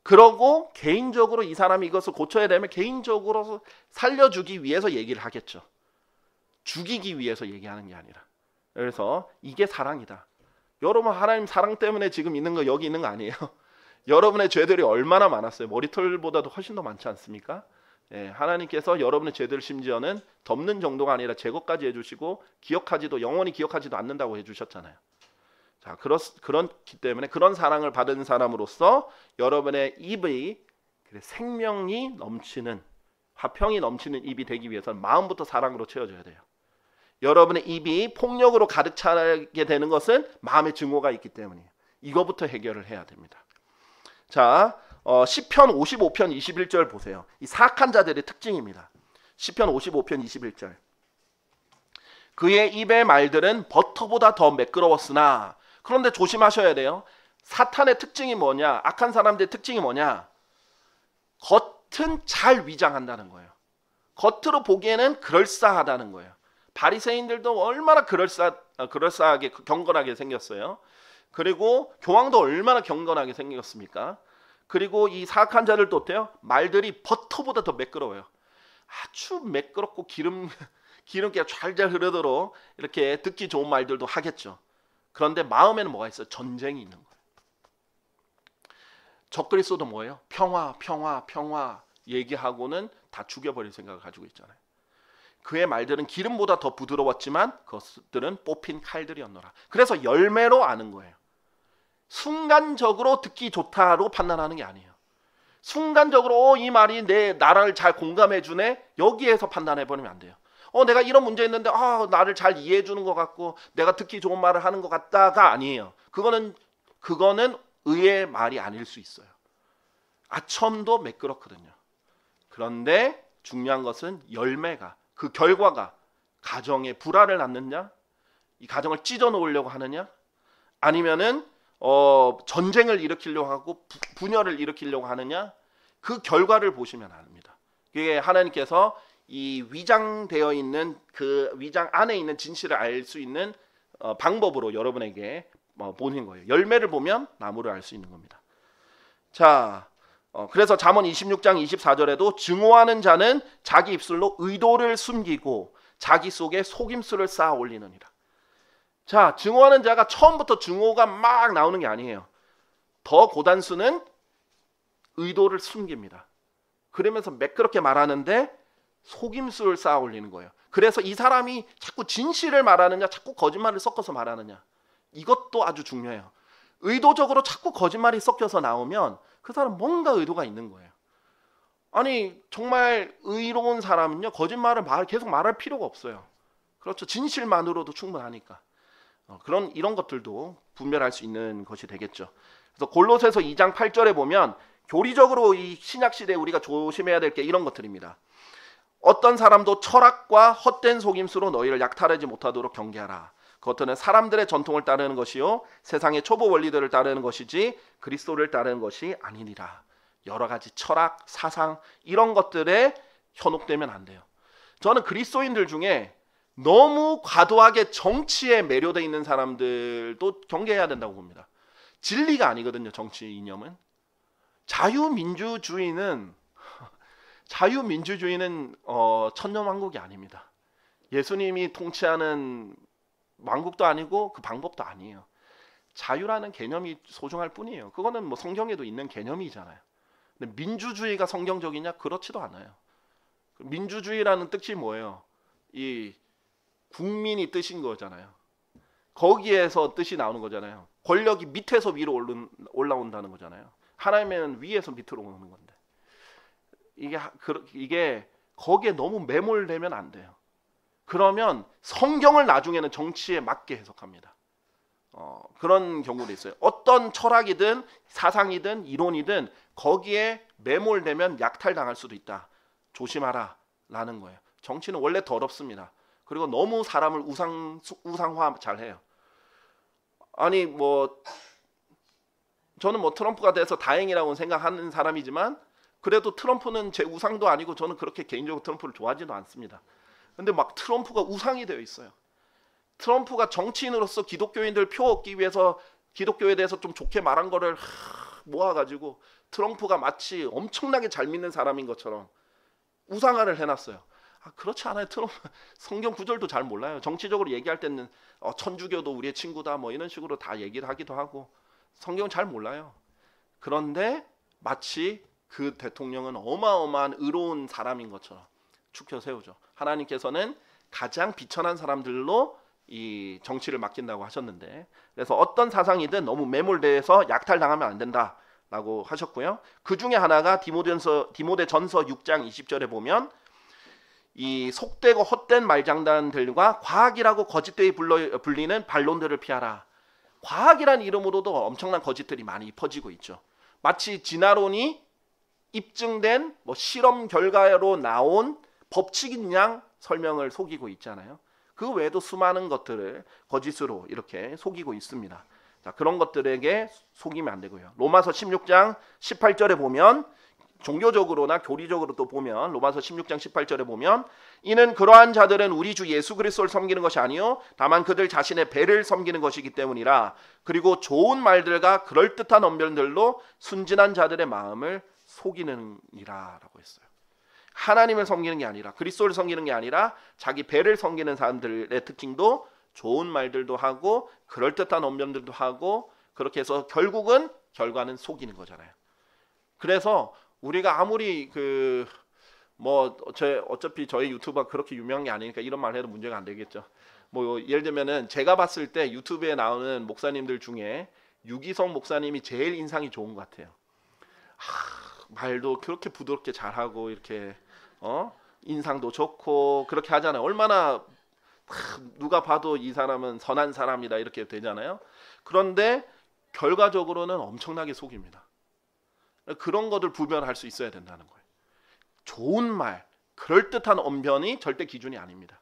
그러고 개인적으로 이 사람이 이것을 고쳐야 되면 개인적으로 살려주기 위해서 얘기를 하겠죠. 죽이기 위해서 얘기하는 게 아니라. 그래서 이게 사랑이다. 여러분 하나님 사랑 때문에 지금 있는 거 여기 있는 거 아니에요. 여러분의 죄들이 얼마나 많았어요. 머리털보다도 훨씬 더 많지 않습니까? 예, 하나님께서 여러분의 죄들을 심지어는 덮는 정도가 아니라 제거까지 해주시고 영원히 기억하지도 않는다고 해주셨잖아요. 자, 그렇기 때문에 그런 사랑을 받은 사람으로서 여러분의 입이 생명이 넘치는 화평이 넘치는 입이 되기 위해서는 마음부터 사랑으로 채워져야 돼요. 여러분의 입이 폭력으로 가득 차게 되는 것은 마음의 증오가 있기 때문이에요. 이거부터 해결을 해야 됩니다. 자, 시편 55편 21절 보세요. 이 사악한 자들의 특징입니다. 시편 55편 21절. 그의 입의 말들은 버터보다 더 매끄러웠으나 그런데 조심하셔야 돼요. 사탄의 특징이 뭐냐? 악한 사람들의 특징이 뭐냐? 겉은 잘 위장한다는 거예요. 겉으로 보기에는 그럴싸하다는 거예요. 바리새인들도 얼마나 그럴싸하게 경건하게 생겼어요. 그리고 교황도 얼마나 경건하게 생겼습니까? 그리고 이 사악한 자들도 어때요? 말들이 버터보다 더 매끄러워요. 아주 매끄럽고 기름기가 잘 흐르도록 이렇게 듣기 좋은 말들도 하겠죠. 그런데 마음에는 뭐가 있어요? 전쟁이 있는 거예요. 적그리스도도 뭐예요? 평화, 평화, 평화 얘기하고는 다 죽여버릴 생각을 가지고 있잖아요. 그의 말들은 기름보다 더 부드러웠지만 그것들은 뽑힌 칼들이었노라. 그래서 열매로 아는 거예요. 순간적으로 듣기 좋다로 판단하는 게 아니에요. 순간적으로 이 말이 나를 잘 공감해 주네 여기에서 판단해 버리면 안 돼요. 내가 이런 문제 있는데 나를 잘 이해해 주는 것 같고 내가 듣기 좋은 말을 하는 것 같다가 아니에요. 그거는 의의 말이 아닐 수 있어요. 아첨도 매끄럽거든요. 그런데 중요한 것은 열매가 그 결과가 가정에 불화를 낳느냐, 이 가정을 찢어 놓으려고 하느냐, 아니면은 전쟁을 일으키려고 하고 분열을 일으키려고 하느냐? 그 결과를 보시면 압니다. 그게 하나님께서 이 위장되어 있는 그 위장 안에 있는 진실을 알 수 있는 방법으로 여러분에게 보는 거예요. 열매를 보면 나무를 알 수 있는 겁니다. 자, 그래서 잠언 26장 24절에도 증오하는 자는 자기 입술로 의도를 숨기고 자기 속에 속임수를 쌓아 올리느니라. 자, 증오하는 자가 처음부터 증오가 막 나오는 게 아니에요. 더 고단수는 의도를 숨깁니다. 그러면서 매끄럽게 말하는데 속임수를 쌓아 올리는 거예요. 그래서 이 사람이 자꾸 진실을 말하느냐 자꾸 거짓말을 섞어서 말하느냐, 이것도 아주 중요해요. 의도적으로 자꾸 거짓말이 섞여서 나오면 그 사람 뭔가 의도가 있는 거예요. 아니 정말 의로운 사람은요 거짓말을 계속 말할 필요가 없어요. 그렇죠. 진실만으로도 충분하니까. 이런 것들도 분별할 수 있는 것이 되겠죠. 그래서 골로새서 2장 8절에 보면 교리적으로 이 신약 시대에 우리가 조심해야 될 게 이런 것들입니다. 어떤 사람도 철학과 헛된 속임수로 너희를 약탈하지 못하도록 경계하라. 그것들은 사람들의 전통을 따르는 것이요 세상의 초보 원리들을 따르는 것이지 그리스도를 따르는 것이 아니니라. 여러 가지 철학, 사상 이런 것들에 현혹되면 안 돼요. 저는 그리스도인들 중에 너무 과도하게 정치에 매료되어 있는 사람들도 경계해야 된다고 봅니다. 진리가 아니거든요. 정치 이념은. 자유민주주의는 천년왕국이 아닙니다. 예수님이 통치하는 왕국도 아니고 그 방법도 아니에요. 자유라는 개념이 소중할 뿐이에요. 그거는 뭐 성경에도 있는 개념이잖아요. 근데 민주주의가 성경적이냐? 그렇지도 않아요. 민주주의라는 뜻이 뭐예요? 이 국민이 뜻인 거잖아요. 거기에서 뜻이 나오는 거잖아요. 권력이 밑에서 위로 올라온다는 거잖아요. 하나님은 위에서 밑으로 오는 건데 이게 거기에 너무 매몰되면 안 돼요. 그러면 성경을 나중에는 정치에 맞게 해석합니다. 그런 경우도 있어요. 어떤 철학이든 사상이든 이론이든 거기에 매몰되면 약탈당할 수도 있다. 조심하라 라는 거예요. 정치는 원래 더럽습니다. 그리고 너무 사람을 우상화 잘해요. 아니 저는 트럼프가 돼서 다행이라고 생각하는 사람이지만 그래도 트럼프는 제 우상도 아니고 저는 그렇게 개인적으로 트럼프를 좋아하지도 않습니다. 근데 막 트럼프가 우상이 되어 있어요. 트럼프가 정치인으로서 기독교인들 표 얻기 위해서 기독교에 대해서 좀 좋게 말한 거를 모아가지고 트럼프가 마치 엄청나게 잘 믿는 사람인 것처럼 우상화를 해놨어요. 그렇지 않아요. 트럼프 성경 구절도 잘 몰라요. 정치적으로 얘기할 때는 천주교도 우리의 친구다 이런 식으로 다 얘기를 하기도 하고 성경 잘 몰라요. 그런데 마치 그 대통령은 어마어마한 의로운 사람인 것처럼 추켜 세우죠. 하나님께서는 가장 비천한 사람들로 이 정치를 맡긴다고 하셨는데, 그래서 어떤 사상이든 너무 매몰돼서 약탈당하면 안 된다라고 하셨고요. 그 중에 하나가 디모데전서 6장 20절에 보면 이 속되고 헛된 말장난들과 과학이라고 거짓되이 불리는 반론들을 피하라. 과학이란 이름으로도 엄청난 거짓들이 많이 퍼지고 있죠. 마치 진화론이 입증된 실험 결과로 나온 법칙인 양 설명을 속이고 있잖아요. 그 외에도 수많은 것들을 거짓으로 이렇게 속이고 있습니다. 자, 그런 것들에게 속이면 안 되고요. 로마서 16장 18절에 보면 종교적으로나 교리적으로 또 보면 로마서 16장 18절에 보면 이는 그러한 자들은 우리 주 예수 그리스도를 섬기는 것이 아니요 다만 그들 자신의 배를 섬기는 것이기 때문이라. 그리고 좋은 말들과 그럴듯한 언변들로 순진한 자들의 마음을 속이느니라 라고 했어요. 하나님을 섬기는 게 아니라 그리스도를 섬기는 게 아니라 자기 배를 섬기는 사람들의 특징도 좋은 말들도 하고 그럴듯한 언변들도 하고 그렇게 해서 결과는 속이는 거잖아요. 그래서 우리가 아무리 어차피 저희 유튜브가 그렇게 유명한 게 아니니까 이런 말 해도 문제가 안 되겠죠. 예를 들면은 제가 봤을 때 유튜브에 나오는 목사님들 중에 유기성 목사님이 제일 인상이 좋은 것 같아요. 말도 그렇게 부드럽게 잘하고 이렇게 인상도 좋고 그렇게 하잖아요. 얼마나 누가 봐도 이 사람은 선한 사람이다 이렇게 되잖아요. 그런데 결과적으로는 엄청나게 속입니다. 그런 것들 분별할 수 있어야 된다는 거예요. 좋은 말, 그럴듯한 언변이 절대 기준이 아닙니다.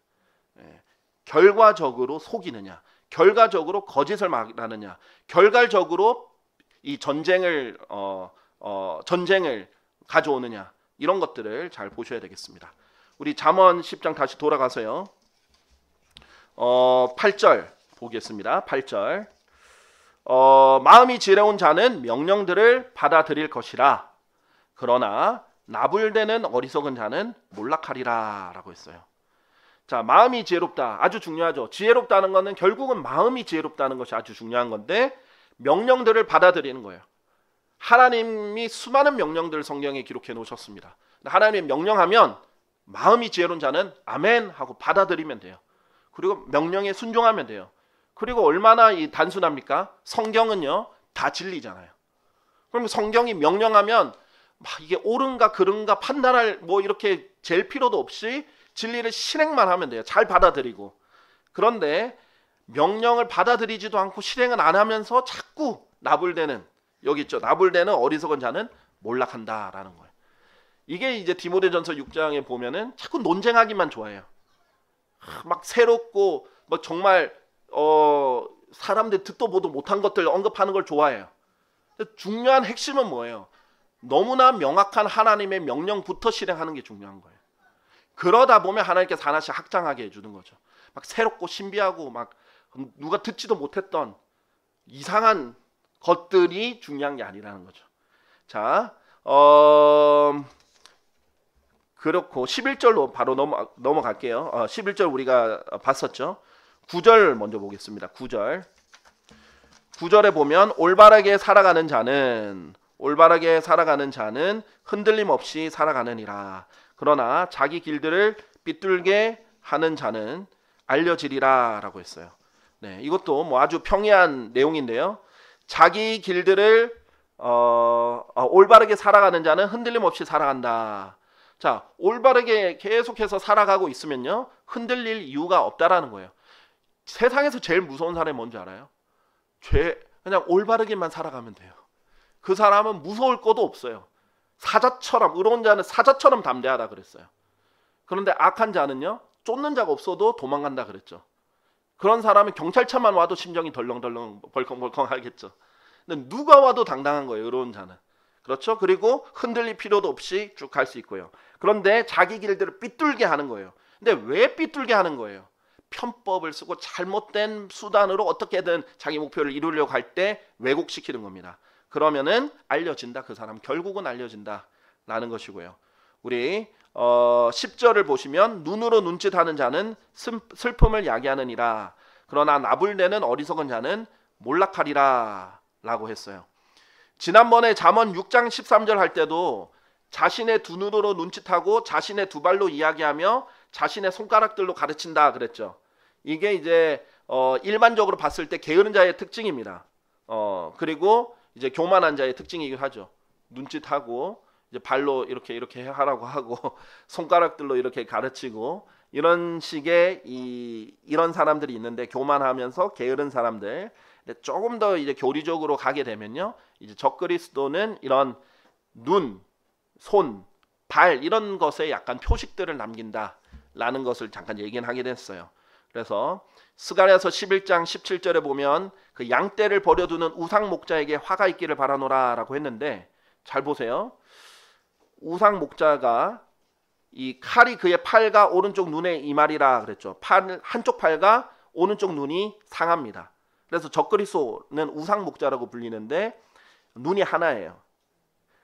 결과적으로 속이느냐, 결과적으로 거짓을 말하느냐, 결과적으로 이 전쟁을 가져오느냐, 이런 것들을 잘 보셔야 되겠습니다. 우리 잠언 10장 다시 돌아가서요. 8절 보겠습니다. 8절. 마음이 지혜로운 자는 명령들을 받아들일 것이라. 그러나 나불대는 어리석은 자는 몰락하리라 라고 했어요. 자, 마음이 지혜롭다. 아주 중요하죠. 지혜롭다는 것은 결국은 마음이 지혜롭다는 것이 아주 중요한 건데, 명령들을 받아들이는 거예요. 하나님이 수많은 명령들을 성경에 기록해 놓으셨습니다. 하나님이 명령하면 마음이 지혜로운 자는 아멘 하고 받아들이면 돼요. 그리고 명령에 순종하면 돼요. 그리고 얼마나 단순합니까? 성경은요 다 진리잖아요. 그럼 성경이 명령하면 이게 옳은가 그른가 판단할 이렇게 잴 필요도 없이 진리를 실행만 하면 돼요. 잘 받아들이고. 그런데 명령을 받아들이지도 않고 실행은 안 하면서 자꾸 나불대는, 여기 있죠. 나불대는 어리석은 자는 몰락한다라는 거예요. 이게 이제 디모데전서 6장에 보면은 자꾸 논쟁하기만 좋아해요. 막 새롭고 정말 사람들 듣도 보도 못한 것들 언급하는 걸 좋아해요. 중요한 핵심은 뭐예요? 너무나 명확한 하나님의 명령부터 실행하는 게 중요한 거예요. 그러다 보면 하나님께서 하나씩 확장하게 해주는 거죠. 막 새롭고 신비하고 막 누가 듣지도 못했던 이상한 것들이 중요한 게 아니라는 거죠. 자, 그렇고 11절로 바로 넘어갈게요. 11절 우리가 봤었죠. 9절 먼저 보겠습니다. 9절. 9절에 보면 올바르게 살아가는 자는 흔들림 없이 살아가느니라. 그러나 자기 길들을 삐뚤게 하는 자는 알려지리라 라고 했어요. 네, 이것도 아주 평이한 내용인데요. 자기 길들을 올바르게 살아가는 자는 흔들림 없이 살아간다. 자, 올바르게 계속해서 살아가고 있으면요 흔들릴 이유가 없다라는 거예요. 세상에서 제일 무서운 사람이 뭔지 알아요? 그냥 올바르게만 살아가면 돼요. 그 사람은 무서울 것도 없어요. 사자처럼, 의로운 자는 사자처럼 담대하다 그랬어요. 그런데 악한 자는요 쫓는 자가 없어도 도망간다 그랬죠. 그런 사람은 경찰차만 와도 심정이 덜렁덜렁 벌컹벌컹 하겠죠. 근데 누가 와도 당당한 거예요, 의로운 자는. 그렇죠? 그리고 흔들릴 필요도 없이 쭉 갈 수 있고요. 그런데 자기 길들을 삐뚤게 하는 거예요. 근데 왜 삐뚤게 하는 거예요? 편법을 쓰고 잘못된 수단으로 어떻게든 자기 목표를 이루려고 할 때 왜곡시키는 겁니다. 그러면은 알려진다. 그 사람 결국은 알려진다 라는 것이고요. 우리 10절을 보시면 눈으로 눈짓하는 자는 슬픔을 야기하느니라. 그러나 나불대는 어리석은 자는 몰락하리라 라고 했어요. 지난번에 잠언 6장 13절 할 때도 자신의 두 눈으로 눈짓하고 자신의 두 발로 이야기하며 자신의 손가락들로 가르친다 그랬죠. 이게 이제 일반적으로 봤을 때 게으른 자의 특징입니다. 그리고 이제 교만한 자의 특징이기도 하죠. 눈짓하고 이제 발로 이렇게 하라고 하고 손가락들로 이렇게 가르치고 이런 식의 이런 사람들이 있는데, 교만하면서 게으른 사람들. 조금 더 이제 교리적으로 가게 되면요, 이제 적그리스도는 이런 눈, 손, 발 이런 것에 약간 표식들을 남긴다라는 것을 잠깐 얘기는 하게 됐어요. 그래서 스가랴서 11장 17절에 보면 그 양떼를 버려두는 우상 목자에게 화가 있기를 바라노라라고 했는데, 잘 보세요. 우상 목자가 이 칼이 그의 팔과 오른쪽 눈에 임하리라 그랬죠. 한쪽 팔과 오른쪽 눈이 상합니다. 그래서 적그리스도는 우상 목자라고 불리는데 눈이 하나예요.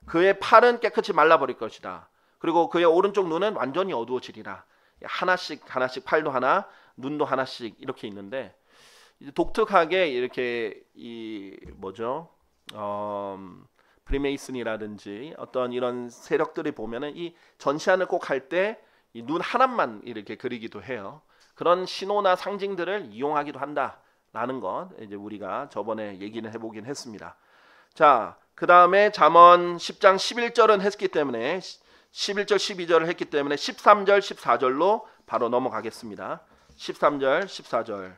그의 팔은 깨끗이 말라버릴 것이다. 그리고 그의 오른쪽 눈은 완전히 어두워지리라. 하나씩 팔도 하나, 눈도 하나씩 이렇게 있는데, 독특하게 이렇게 프리메이슨이라든지 어떤 이런 세력들이 보면은 이 전시안을 꼭 할 때 이 눈 하나만 이렇게 그리기도 해요. 그런 신호나 상징들을 이용하기도 한다라는 것 이제 우리가 저번에 얘기는 해보긴 했습니다. 자, 그 다음에 잠언 10장 11절은 했기 때문에 11절 12절을 했기 때문에 13절 14절로 바로 넘어가겠습니다. 13절 14절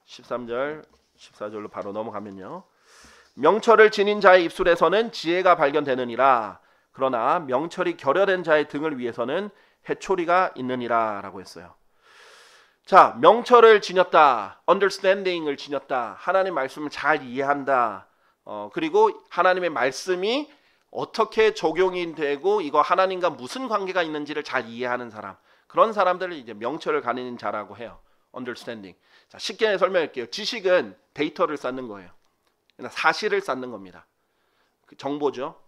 13절 14절로 바로 넘어가면요, 명철을 지닌 자의 입술에서는 지혜가 발견되느니라. 그러나 명철이 결여된 자의 등을 위해서는 해초리가 있느니라 라고 했어요. 자, 명철을 지녔다. understanding을 지녔다. 하나님 말씀을 잘 이해한다. 그리고 하나님의 말씀이 어떻게 적용이 되고 이거 하나님과 무슨 관계가 있는지를 잘 이해하는 사람. 그런 사람들을 이제 명철을 가진 자라고 해요. understanding. 자, 쉽게 설명할게요. 지식은 데이터를 쌓는 거예요. 사실을 쌓는 겁니다. 그 정보죠.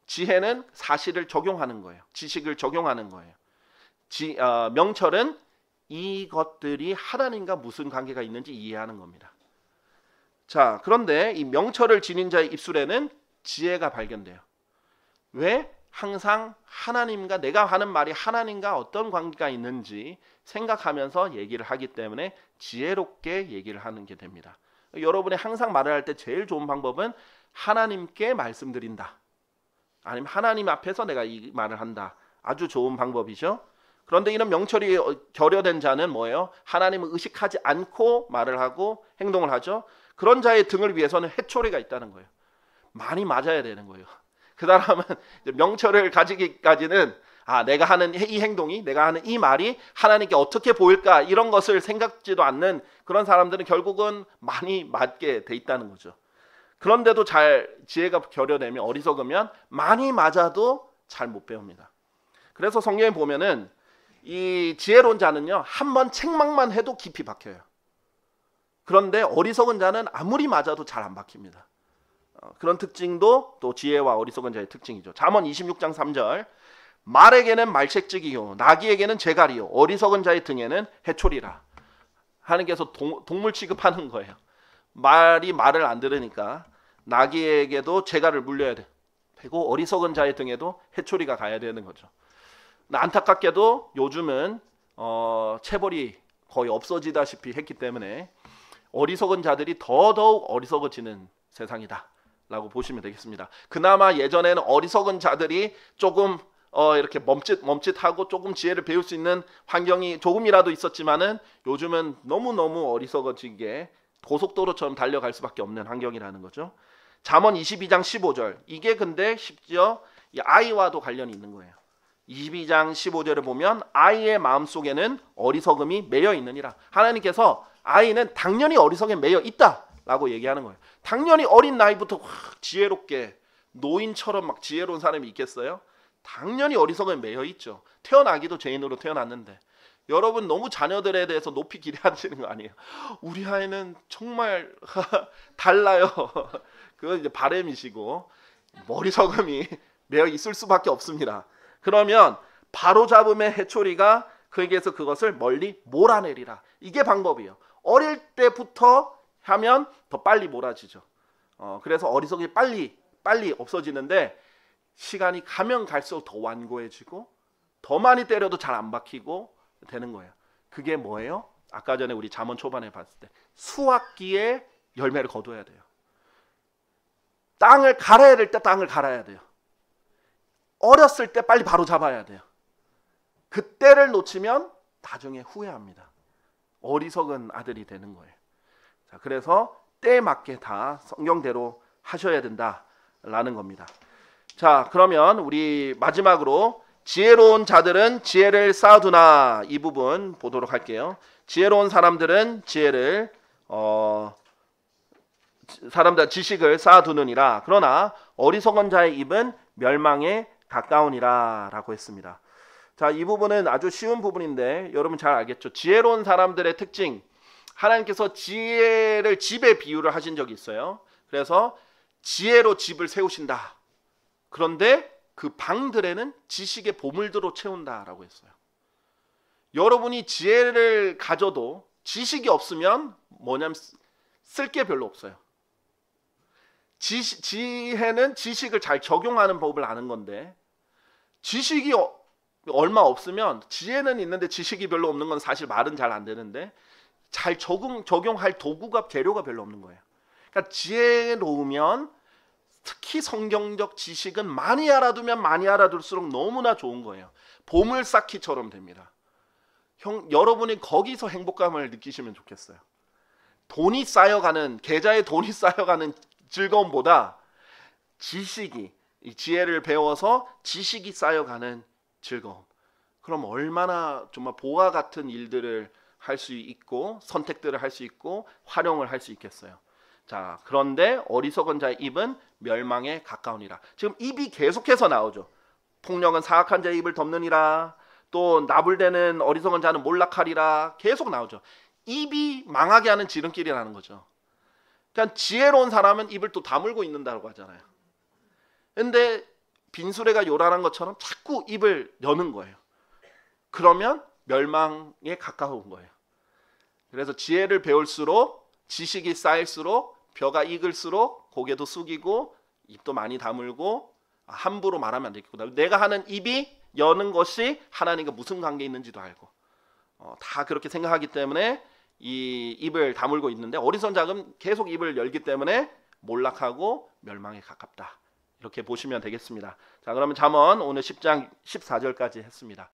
지혜는 사실을 적용하는 거예요. 지식을 적용하는 거예요. 명철은 이것들이 하나님과 무슨 관계가 있는지 이해하는 겁니다. 자, 그런데 이 명철을 지닌 자의 입술에는 지혜가 발견돼요. 왜? 항상 하나님과 내가 하는 말이 하나님과 어떤 관계가 있는지 생각하면서 얘기를 하기 때문에 지혜롭게 얘기를 하는 게 됩니다. 여러분이 항상 말을 할 때 제일 좋은 방법은 하나님께 말씀드린다. 아니면 하나님 앞에서 내가 이 말을 한다. 아주 좋은 방법이죠. 그런데 이런 명철이 결여된 자는 뭐예요? 하나님을 의식하지 않고 말을 하고 행동을 하죠. 그런 자의 등을 위해서는 해초리가 있다는 거예요. 많이 맞아야 되는 거예요. 그 사람은 명철을 가지기까지는 내가 하는 이 행동이, 내가 하는 이 말이 하나님께 어떻게 보일까 이런 것을 생각지도 않는 그런 사람들은 결국은 많이 맞게 돼 있다는 거죠. 그런데도 잘 지혜가 결여되면, 어리석으면 많이 맞아도 잘 못 배웁니다. 그래서 성경에 보면은 이 지혜로운 자는요, 한번 책망만 해도 깊이 박혀요. 그런데 어리석은 자는 아무리 맞아도 잘 안 박힙니다. 그런 특징도 또 지혜와 어리석은 자의 특징이죠. 잠언 26장 3절. 말에게는 말책직이요 나귀에게는 재갈이요 어리석은 자의 등에는 해초리라. 하나님께서 동물 취급하는 거예요. 말을 안 들으니까 나귀에게도 재갈을 물려야 되고 어리석은 자의 등에도 해초리가 가야 되는 거죠. 안타깝게도 요즘은 체벌이 거의 없어지다시피 했기 때문에 어리석은 자들이 더더욱 어리석어지는 세상이다 라고 보시면 되겠습니다. 그나마 예전에는 어리석은 자들이 조금 이렇게 멈칫하고 조금 지혜를 배울 수 있는 환경이 조금이라도 있었지만은 요즘은 너무너무 어리석어지게 고속도로처럼 달려갈 수밖에 없는 환경이라는 거죠. 잠언 22장 15절. 이게 근데 심지어 이 아이와도 관련이 있는 거예요. 22장 15절을 보면 아이의 마음속에는 어리석음이 매여 있느니라. 하나님께서 아이는 당연히 어리석음에 매여 있다라고 얘기하는 거예요. 당연히 어린 나이부터 지혜롭게 노인처럼 막 지혜로운 사람이 있겠어요? 당연히 어리석음에 매여 있죠. 태어나기도 죄인으로 태어났는데. 여러분 너무 자녀들에 대해서 높이 기대하시는 거 아니에요? 우리 아이는 정말 달라요. 그건 이제 바램이시고 어리석음이 매여 있을 수밖에 없습니다. 그러면 바로잡음의 해초리가 그에게서 그것을 멀리 몰아내리라. 이게 방법이에요. 어릴 때부터 하면 더 빨리 몰아지죠. 그래서 어리석음이 빨리 없어지는데 시간이 가면 갈수록 더 완고해지고 더 많이 때려도 잘 안 박히고 되는 거예요. 그게 뭐예요? 아까 전에 우리 잠언 초반에 봤을 때 수확기에 열매를 거둬야 돼요. 땅을 갈아야 될 때 땅을 갈아야 돼요. 어렸을 때 빨리 바로 잡아야 돼요. 그때를 놓치면 나중에 후회합니다. 어리석은 아들이 되는 거예요. 자, 그래서 때에 맞게 다 성경대로 하셔야 된다라는 겁니다. 자, 그러면 우리 마지막으로 지혜로운 자들은 지혜를 쌓아두나 이 부분 보도록 할게요. 지혜로운 사람들은 지혜를 지식을 쌓아두느니라. 그러나 어리석은 자의 입은 멸망에 가까우니라 라고 했습니다. 자, 이 부분은 아주 쉬운 부분인데 여러분 잘 알겠죠? 지혜로운 사람들의 특징, 하나님께서 지혜를 집에 비유를 하신 적이 있어요. 그래서 지혜로 집을 세우신다. 그런데 그 방들에는 지식의 보물들로 채운다라고 했어요. 여러분이 지혜를 가져도 지식이 없으면 뭐냐면 쓸 게 별로 없어요. 지혜는 지식을 잘 적용하는 법을 아는 건데 지식이 얼마 없으면 지혜는 있는데 지식이 별로 없는 건 사실 말은 잘 안 되는데 잘 적용할 도구가 재료가 별로 없는 거예요. 그러니까 지혜로우면 특히 성경적 지식은 많이 알아두면 많이 알아둘수록 너무나 좋은 거예요. 보물 쌓기처럼 됩니다. 여러분이 거기서 행복감을 느끼시면 좋겠어요. 돈이 쌓여가는 계좌에 돈이 쌓여가는 즐거움보다 지식이 이 지혜를 배워서 지식이 쌓여가는 즐거움. 그럼 얼마나 정말 보화 같은 일들을 할 수 있고 선택들을 할 수 있고 활용을 할 수 있겠어요. 자, 그런데 어리석은 자의 입은 멸망에 가까우니라. 지금 입이 계속해서 나오죠. 폭력은 사악한 자의 입을 덮느니라. 또 나불대는 어리석은 자는 몰락하리라. 계속 나오죠. 입이 망하게 하는 지름길이라는 거죠. 그러니까 지혜로운 사람은 입을 또 다물고 있는다고 하잖아요. 근데 빈수레가 요란한 것처럼 자꾸 입을 여는 거예요. 그러면 멸망에 가까운 거예요. 그래서 지혜를 배울수록 지식이 쌓일수록 벼가 익을수록 고개도 숙이고 입도 많이 다물고 함부로 말하면 안 되겠구나. 내가 하는 입이 여는 것이 하나님과 무슨 관계 있는지도 알고 다 그렇게 생각하기 때문에 이 입을 다물고 있는데 어리석은 자는 계속 입을 열기 때문에 몰락하고 멸망에 가깝다. 이렇게 보시면 되겠습니다. 자, 그러면 잠언 오늘 10장 14절까지 했습니다.